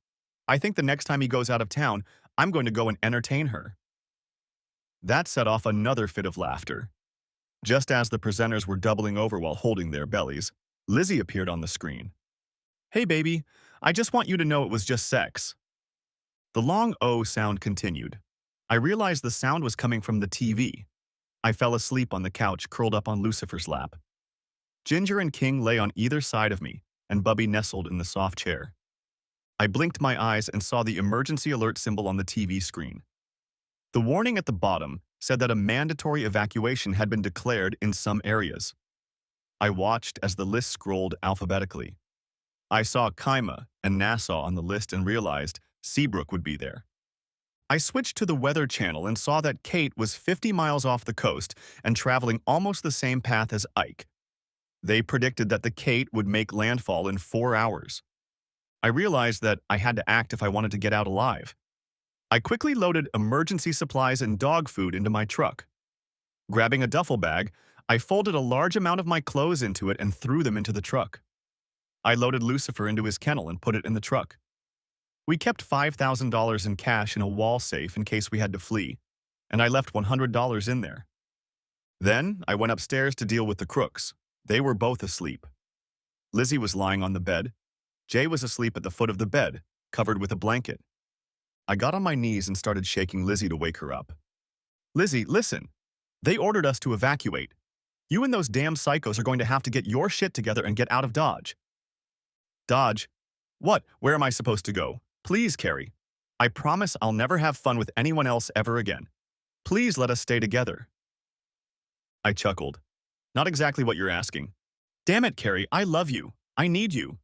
I think the next time he goes out of town, I'm going to go and entertain her. That set off another fit of laughter. Just as the presenters were doubling over while holding their bellies, Lizzie appeared on the screen. Hey baby, I just want you to know it was just sex. The long O sound continued. I realized the sound was coming from the TV. I fell asleep on the couch curled up on Lucifer's lap. Ginger and King lay on either side of me, and Bubby nestled in the soft chair. I blinked my eyes and saw the emergency alert symbol on the TV screen. The warning at the bottom said that a mandatory evacuation had been declared in some areas. I watched as the list scrolled alphabetically. I saw Kaima and Nassau on the list and realized Seabrook would be there. I switched to the Weather Channel and saw that Kate was 50 miles off the coast and traveling almost the same path as Ike. They predicted that the Kate would make landfall in 4 hours. I realized that I had to act if I wanted to get out alive. I quickly loaded emergency supplies and dog food into my truck. Grabbing a duffel bag, I folded a large amount of my clothes into it and threw them into the truck. I loaded Lucifer into his kennel and put it in the truck. We kept $5,000 in cash in a wall safe in case we had to flee, and I left $100 in there. Then, I went upstairs to deal with the crooks. They were both asleep. Lizzie was lying on the bed. Jay was asleep at the foot of the bed, covered with a blanket. I got on my knees and started shaking Lizzie to wake her up. Lizzie, listen. They ordered us to evacuate. You and those damn psychos are going to have to get your shit together and get out of Dodge. Dodge? What? Where am I supposed to go? Please, Carrie. I promise I'll never have fun with anyone else ever again. Please let us stay together. I chuckled. Not exactly what you're asking. Damn it, Carrie, I love you. I need you.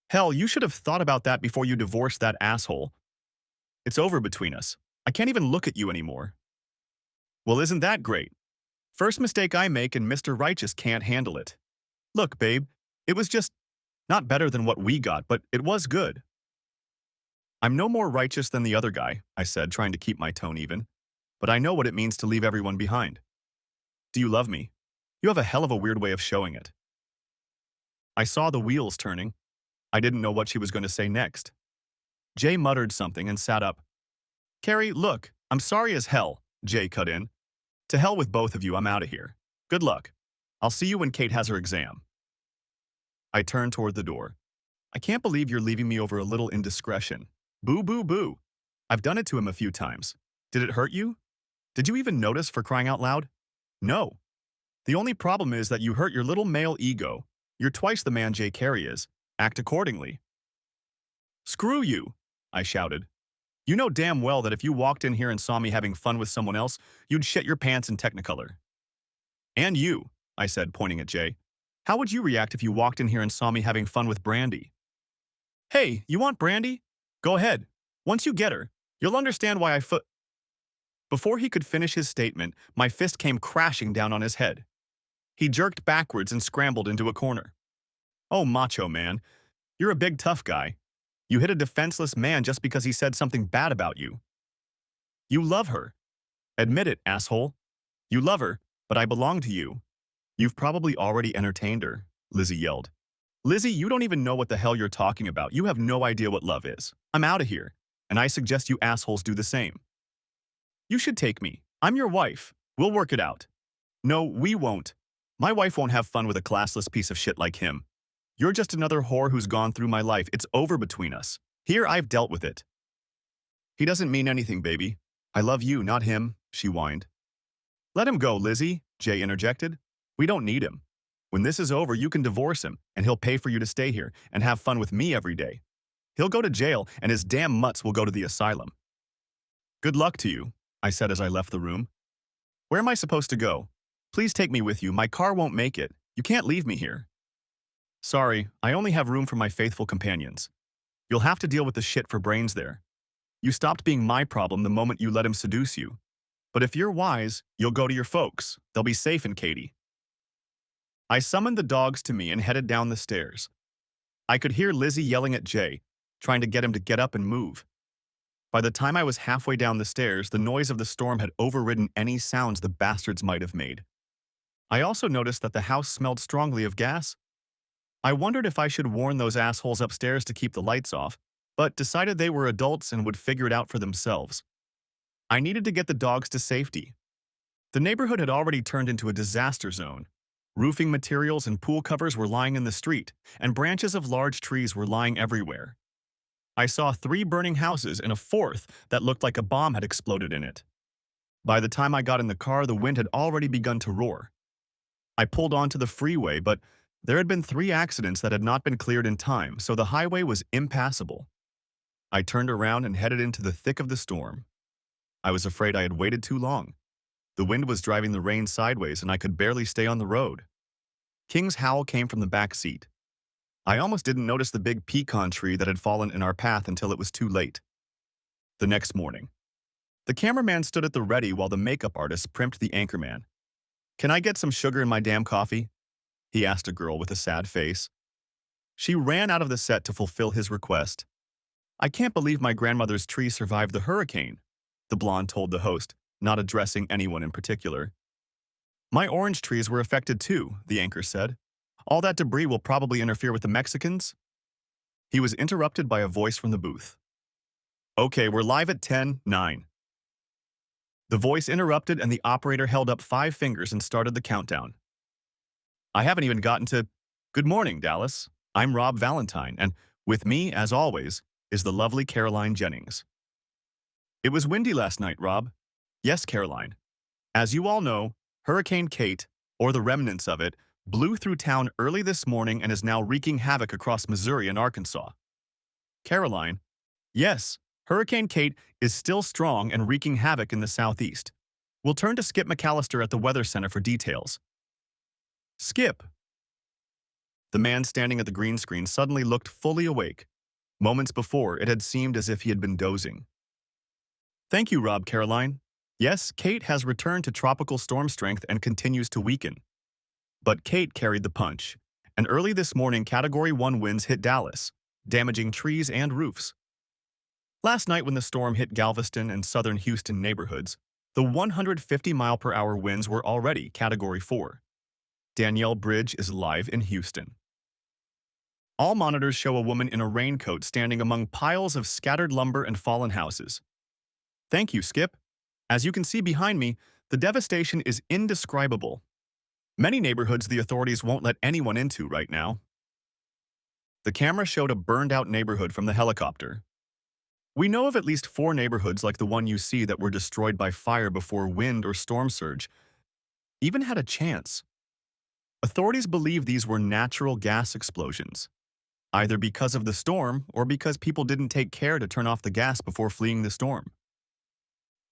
Hell, you should have thought about that before you divorced that asshole. It's over between us. I can't even look at you anymore. Well, isn't that great? First mistake I make and Mr. Righteous can't handle it. Look, babe, it was just not better than what we got, but it was good. I'm no more righteous than the other guy, I said, trying to keep my tone even. But I know what it means to leave everyone behind. Do you love me? You have a hell of a weird way of showing it. I saw the wheels turning. I didn't know what she was going to say next. Jay muttered something and sat up. Carrie, look, I'm sorry as hell, Jay cut in. To hell with both of you, I'm out of here. Good luck. I'll see you when Kate has her exam. I turned toward the door. I can't believe you're leaving me over a little indiscretion. Boo, boo, boo. I've done it to him a few times. Did it hurt you? Did you even notice, for crying out loud? No. The only problem is that you hurt your little male ego. You're twice the man Jay Carey is. Act accordingly. Screw you, I shouted. You know damn well that if you walked in here and saw me having fun with someone else, you'd shit your pants in Technicolor. And you, I said, pointing at Jay. How would you react if you walked in here and saw me having fun with Brandy? Hey, you want Brandy? Go ahead. Once you get her, you'll understand why Before he could finish his statement, my fist came crashing down on his head. He jerked backwards and scrambled into a corner. Oh, macho man, you're a big tough guy. You hit a defenseless man just because he said something bad about you. You love her. Admit it, asshole. You love her, but I belong to you. You've probably already entertained her, Lizzie yelled. Lizzie, you don't even know what the hell you're talking about. You have no idea what love is. I'm out of here, and I suggest you assholes do the same. You should take me. I'm your wife. We'll work it out. No, we won't. My wife won't have fun with a classless piece of shit like him. You're just another whore who's gone through my life. It's over between us. Here, I've dealt with it. He doesn't mean anything, baby. I love you, not him, she whined. Let him go, Lizzie, Jay interjected. We don't need him. When this is over, you can divorce him, and he'll pay for you to stay here and have fun with me every day. He'll go to jail, and his damn mutts will go to the asylum. Good luck to you, I said as I left the room. Where am I supposed to go? Please take me with you. My car won't make it. You can't leave me here. Sorry, I only have room for my faithful companions. You'll have to deal with the shit for brains there. You stopped being my problem the moment you let him seduce you. But if you're wise, you'll go to your folks. They'll be safe in Katy. I summoned the dogs to me and headed down the stairs. I could hear Lizzie yelling at Jay, trying to get him to get up and move. By the time I was halfway down the stairs, the noise of the storm had overridden any sounds the bastards might have made. I also noticed that the house smelled strongly of gas. I wondered if I should warn those assholes upstairs to keep the lights off, but decided they were adults and would figure it out for themselves. I needed to get the dogs to safety. The neighborhood had already turned into a disaster zone. Roofing materials and pool covers were lying in the street, and branches of large trees were lying everywhere. I saw 3 burning houses and a 4th that looked like a bomb had exploded in it. By the time I got in the car, the wind had already begun to roar. I pulled onto the freeway, but there had been 3 accidents that had not been cleared in time, so the highway was impassable. I turned around and headed into the thick of the storm. I was afraid I had waited too long. The wind was driving the rain sideways and I could barely stay on the road. King's howl came from the back seat. I almost didn't notice the big pecan tree that had fallen in our path until it was too late. The next morning, The cameraman stood at the ready while the makeup artist primped the anchorman. "Can I get some sugar in my damn coffee?" he asked a girl with a sad face. She ran out of the set to fulfill his request. "I can't believe my grandmother's tree survived the hurricane," the blonde told the host, not addressing anyone in particular. "My orange trees were affected too," the anchor said. "All that debris will probably interfere with the Mexicans." He was interrupted by a voice from the booth. "Okay, we're live at 10:09. The voice interrupted and the operator held up 5 fingers and started the countdown. "I haven't even gotten to, 'Good morning, Dallas. I'm Rob Valentine, and with me, as always, is the lovely Caroline Jennings.' It was windy last night, Rob." "Yes, Caroline. As you all know, Hurricane Kate, or the remnants of it, blew through town early this morning and is now wreaking havoc across Missouri and Arkansas." "Caroline, yes, Hurricane Kate is still strong and wreaking havoc in the southeast. We'll turn to Skip McAllister at the Weather Center for details." "Skip." The man standing at the green screen suddenly looked fully awake. Moments before, it had seemed as if he had been dozing. "Thank you, Rob. Caroline. Yes, Kate has returned to tropical storm strength and continues to weaken. But Kate carried the punch, and early this morning Category 1 winds hit Dallas, damaging trees and roofs. Last night when the storm hit Galveston and southern Houston neighborhoods, the 150-mile-per-hour winds were already Category 4. Danielle Bridge is live in Houston. All monitors show a woman in a raincoat standing among piles of scattered lumber and fallen houses. "Thank you, Skip. As you can see behind me, the devastation is indescribable. Many neighborhoods the authorities won't let anyone into right now." The camera showed a burned-out neighborhood from the helicopter. "We know of at least 4 neighborhoods like the one you see that were destroyed by fire before wind or storm surge even had a chance. Authorities believe these were natural gas explosions, either because of the storm or because people didn't take care to turn off the gas before fleeing the storm.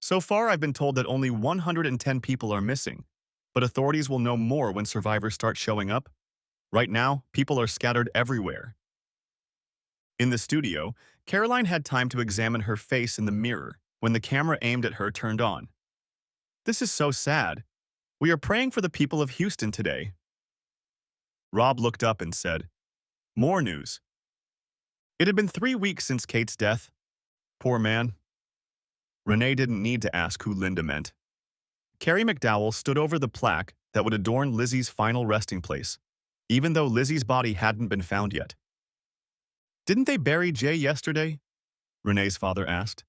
So far, I've been told that only 110 people are missing, but authorities will know more when survivors start showing up. Right now, people are scattered everywhere." In the studio, Caroline had time to examine her face in the mirror when the camera aimed at her turned on. "This is so sad. We are praying for the people of Houston today." Rob looked up and said, "More news. It had been 3 weeks since Kate's death. Poor man." Renee didn't need to ask who Linda meant. Carrie McDowell stood over the plaque that would adorn Lizzie's final resting place, even though Lizzie's body hadn't been found yet. "Didn't they bury Jay yesterday?" Renee's father asked.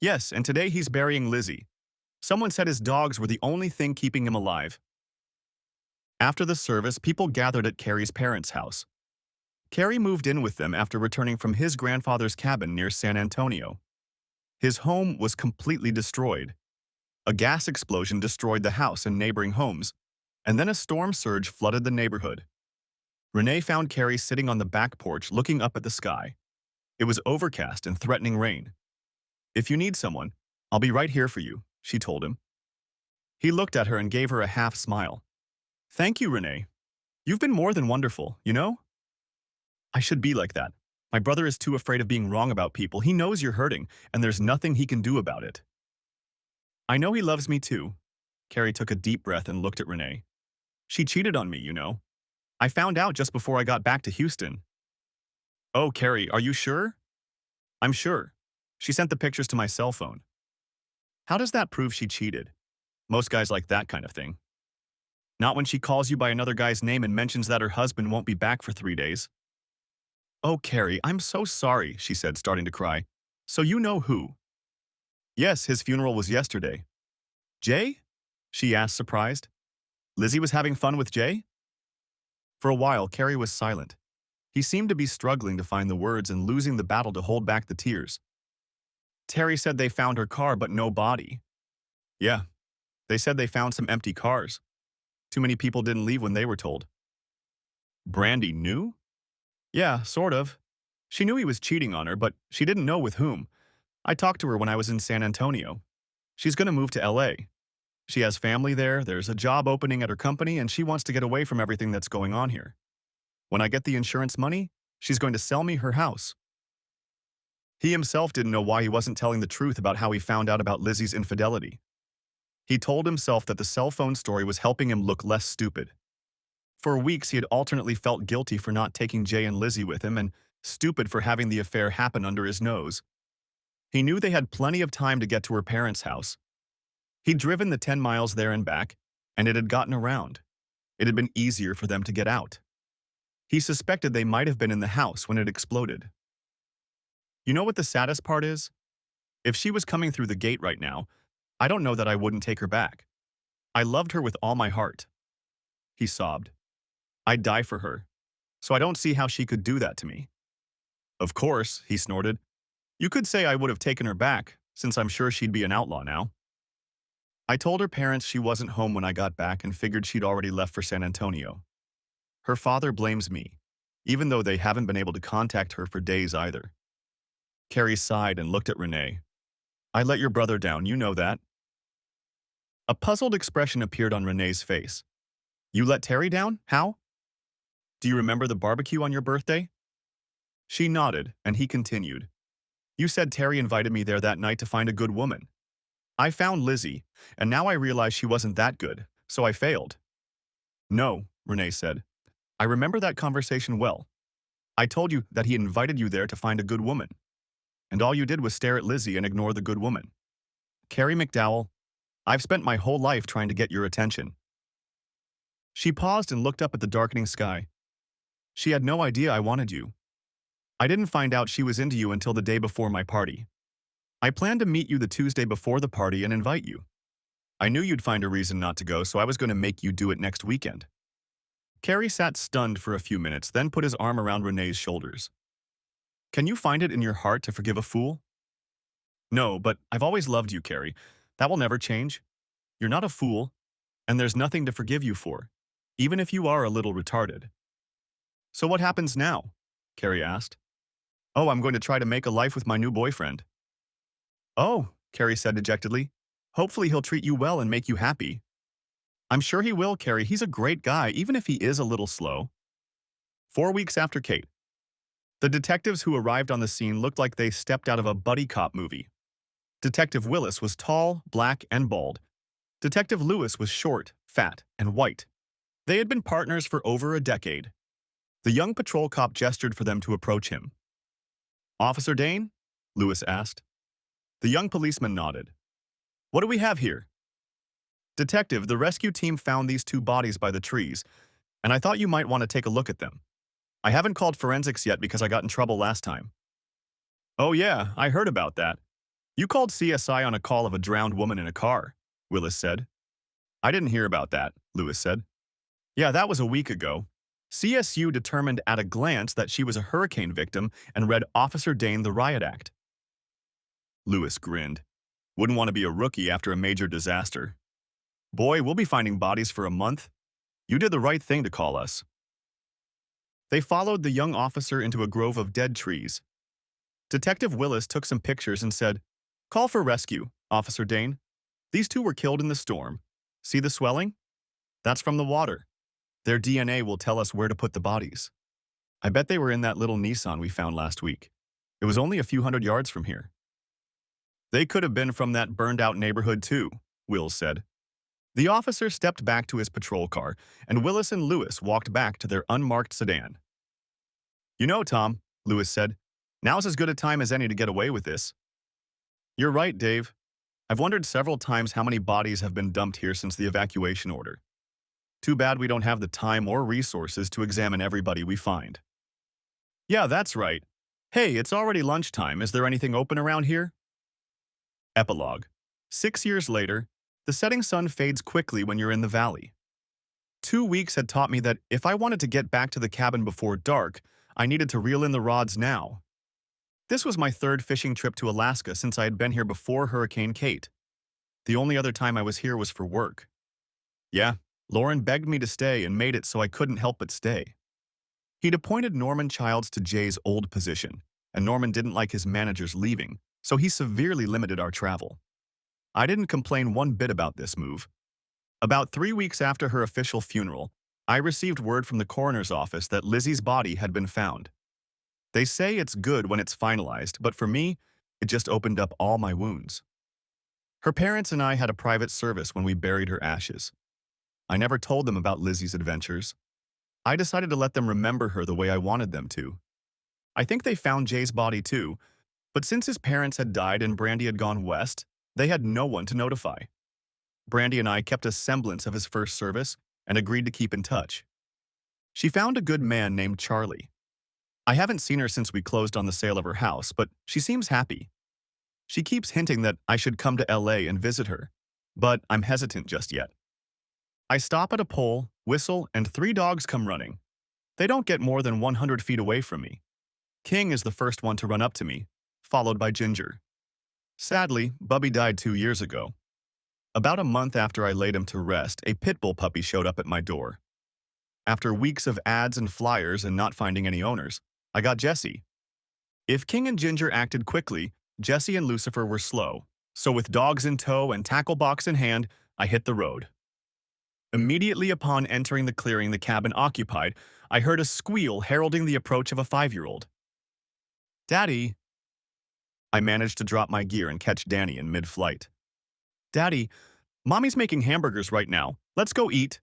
"Yes, and today he's burying Lizzie. Someone said his dogs were the only thing keeping him alive." After the service, people gathered at Carrie's parents' house. Carrie moved in with them after returning from his grandfather's cabin near San Antonio. His home was completely destroyed. A gas explosion destroyed the house and neighboring homes, and then a storm surge flooded the neighborhood. Renee found Carrie sitting on the back porch looking up at the sky. It was overcast and threatening rain. "If you need someone, I'll be right here for you," she told him. He looked at her and gave her a half smile. "Thank you, Renee. You've been more than wonderful, you know? I should be like that. My brother is too afraid of being wrong about people. He knows you're hurting, and there's nothing he can do about it." "I know he loves me too." Carrie took a deep breath and looked at Renee. "She cheated on me, you know. I found out just before I got back to Houston." "Oh, Carrie, are you sure?" "I'm sure. She sent the pictures to my cell phone." "How does that prove she cheated? Most guys like that kind of thing." "Not when she calls you by another guy's name and mentions that her husband won't be back for 3 days." "Oh, Carrie, I'm so sorry," she said, starting to cry. "So you know who?" "Yes, his funeral was yesterday." "Jay?" she asked, surprised. "Lizzie was having fun with Jay?" For a while, Carrie was silent. He seemed to be struggling to find the words and losing the battle to hold back the tears. "Terry said they found her car but no body." "Yeah, they said they found some empty cars. Too many people didn't leave when they were told." "Brandy knew?" "Yeah, sort of. She knew he was cheating on her, but she didn't know with whom. I talked to her when I was in San Antonio. She's going to move to LA. She has family there, there's a job opening at her company, and she wants to get away from everything that's going on here. When I get the insurance money, she's going to sell me her house." He himself didn't know why he wasn't telling the truth about how he found out about Lizzie's infidelity. He told himself that the cell phone story was helping him look less stupid. For weeks, he had alternately felt guilty for not taking Jay and Lizzie with him and stupid for having the affair happen under his nose. He knew they had plenty of time to get to her parents' house. He'd driven the 10 miles there and back, and it had gotten around. It had been easier for them to get out. He suspected they might have been in the house when it exploded. You know what the saddest part is? If she was coming through the gate right now, I don't know that I wouldn't take her back. I loved her with all my heart. He sobbed. I'd die for her, so I don't see how she could do that to me. Of course, he snorted. You could say I would have taken her back, since I'm sure she'd be an outlaw now. I told her parents she wasn't home when I got back and figured she'd already left for San Antonio. Her father blames me, even though they haven't been able to contact her for days either. Carrie sighed and looked at Renee. I let your brother down, you know that. A puzzled expression appeared on Renee's face. You let Terry down? How? Do you remember the barbecue on your birthday? She nodded, and he continued. You said Terry invited me there that night to find a good woman. I found Lizzie, and now I realize she wasn't that good, so I failed. No, Renee said. I remember that conversation well. I told you that he invited you there to find a good woman, and all you did was stare at Lizzie and ignore the good woman. Carrie McDowell, I've spent my whole life trying to get your attention. She paused and looked up at the darkening sky. She had no idea I wanted you. I didn't find out she was into you until the day before my party. I planned to meet you the Tuesday before the party and invite you. I knew you'd find a reason not to go, so I was going to make you do it next weekend. Carrie sat stunned for a few minutes, then put his arm around Renee's shoulders. Can you find it in your heart to forgive a fool? No, but I've always loved you, Carrie. That will never change. You're not a fool, and there's nothing to forgive you for, even if you are a little retarded. So what happens now? Carrie asked. Oh, I'm going to try to make a life with my new boyfriend. Oh, Carrie said dejectedly. Hopefully he'll treat you well and make you happy. I'm sure he will, Carrie. He's a great guy, even if he is a little slow. 4 weeks after Kate. The detectives who arrived on the scene looked like they stepped out of a buddy cop movie. Detective Willis was tall, black, and bald. Detective Lewis was short, fat, and white. They had been partners for over a decade. The young patrol cop gestured for them to approach him. Officer Dane? Lewis asked. The young policeman nodded. What do we have here? Detective, the rescue team found these 2 bodies by the trees, and I thought you might want to take a look at them. I haven't called forensics yet because I got in trouble last time. Oh yeah, I heard about that. You called CSI on a call of a drowned woman in a car, Willis said. I didn't hear about that, Lewis said. Yeah, that was a week ago. CSU determined at a glance that she was a hurricane victim and read Officer Dane the Riot Act. Lewis grinned. Wouldn't want to be a rookie after a major disaster. Boy, we'll be finding bodies for a month. You did the right thing to call us. They followed the young officer into a grove of dead trees. Detective Willis took some pictures and said, Call for rescue, Officer Dane. These 2 were killed in the storm. See the swelling? That's from the water. Their DNA will tell us where to put the bodies. I bet they were in that little Nissan we found last week. It was only a few hundred yards from here. They could have been from that burned-out neighborhood too, Wills said. The officer stepped back to his patrol car, and Willis and Lewis walked back to their unmarked sedan. You know, Tom, Lewis said, now's as good a time as any to get away with this. You're right, Dave. I've wondered several times how many bodies have been dumped here since the evacuation order. Too bad we don't have the time or resources to examine everybody we find. Yeah, that's right. Hey, it's already lunchtime. Is there anything open around here? Epilogue. 6 years later, the setting sun fades quickly when you're in the valley. 2 weeks had taught me that if I wanted to get back to the cabin before dark, I needed to reel in the rods now. This was my 3rd fishing trip to Alaska since I had been here before Hurricane Kate. The only other time I was here was for work. Yeah, Lauren begged me to stay and made it so I couldn't help but stay. He'd appointed Norman Childs to Jay's old position, and Norman didn't like his managers leaving, so he severely limited our travel. I didn't complain one bit about this move. About 3 weeks after her official funeral, I received word from the coroner's office that Lizzie's body had been found. They say it's good when it's finalized, but for me, it just opened up all my wounds. Her parents and I had a private service when we buried her ashes. I never told them about Lizzie's adventures. I decided to let them remember her the way I wanted them to. I think they found Jay's body too, but since his parents had died and Brandy had gone west, they had no one to notify. Brandy and I kept a semblance of his first service and agreed to keep in touch. She found a good man named Charlie. I haven't seen her since we closed on the sale of her house, but she seems happy. She keeps hinting that I should come to LA and visit her, but I'm hesitant just yet. I stop at a pole, whistle, and 3 dogs come running. They don't get more than 100 feet away from me. King is the first one to run up to me, followed by Ginger. Sadly, Bubby died 2 years ago. About a month after I laid him to rest, a pit bull puppy showed up at my door. After weeks of ads and flyers and not finding any owners, I got Jessie. If King and Ginger acted quickly, Jessie and Lucifer were slow, so with dogs in tow and tackle box in hand, I hit the road. Immediately upon entering the clearing the cabin occupied, I heard a squeal heralding the approach of a 5-year-old. "Daddy!" I managed to drop my gear and catch Danny in mid-flight. "Daddy, Mommy's making hamburgers right now. Let's go eat,"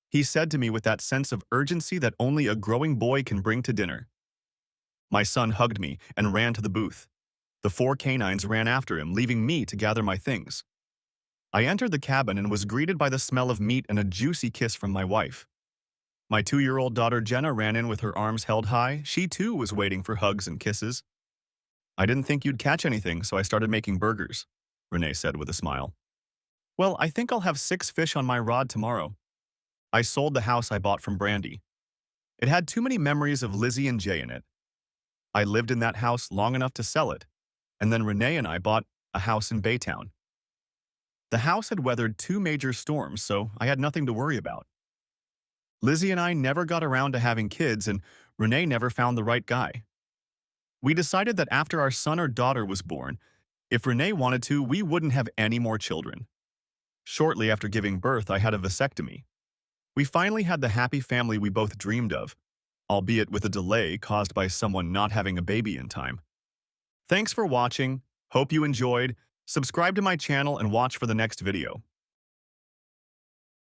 he said to me with that sense of urgency that only a growing boy can bring to dinner. My son hugged me and ran to the booth. The 4 canines ran after him, leaving me to gather my things. I entered the cabin and was greeted by the smell of meat and a juicy kiss from my wife. My 2-year-old daughter Jenna ran in with her arms held high. She too was waiting for hugs and kisses. "I didn't think you'd catch anything, so I started making burgers," Renee said with a smile. "Well, I think I'll have 6 fish on my rod tomorrow." I sold the house I bought from Brandy. It had too many memories of Lizzie and Jay in it. I lived in that house long enough to sell it, and then Renee and I bought a house in Baytown. The house had weathered 2 major storms, so I had nothing to worry about. Lizzie and I never got around to having kids, and Renee never found the right guy. We decided that after our son or daughter was born, if Renee wanted to, we wouldn't have any more children. Shortly after giving birth, I had a vasectomy. We finally had the happy family we both dreamed of, albeit with a delay caused by someone not having a baby in time. Thanks for watching. Hope you enjoyed. Subscribe to my channel and watch for the next video.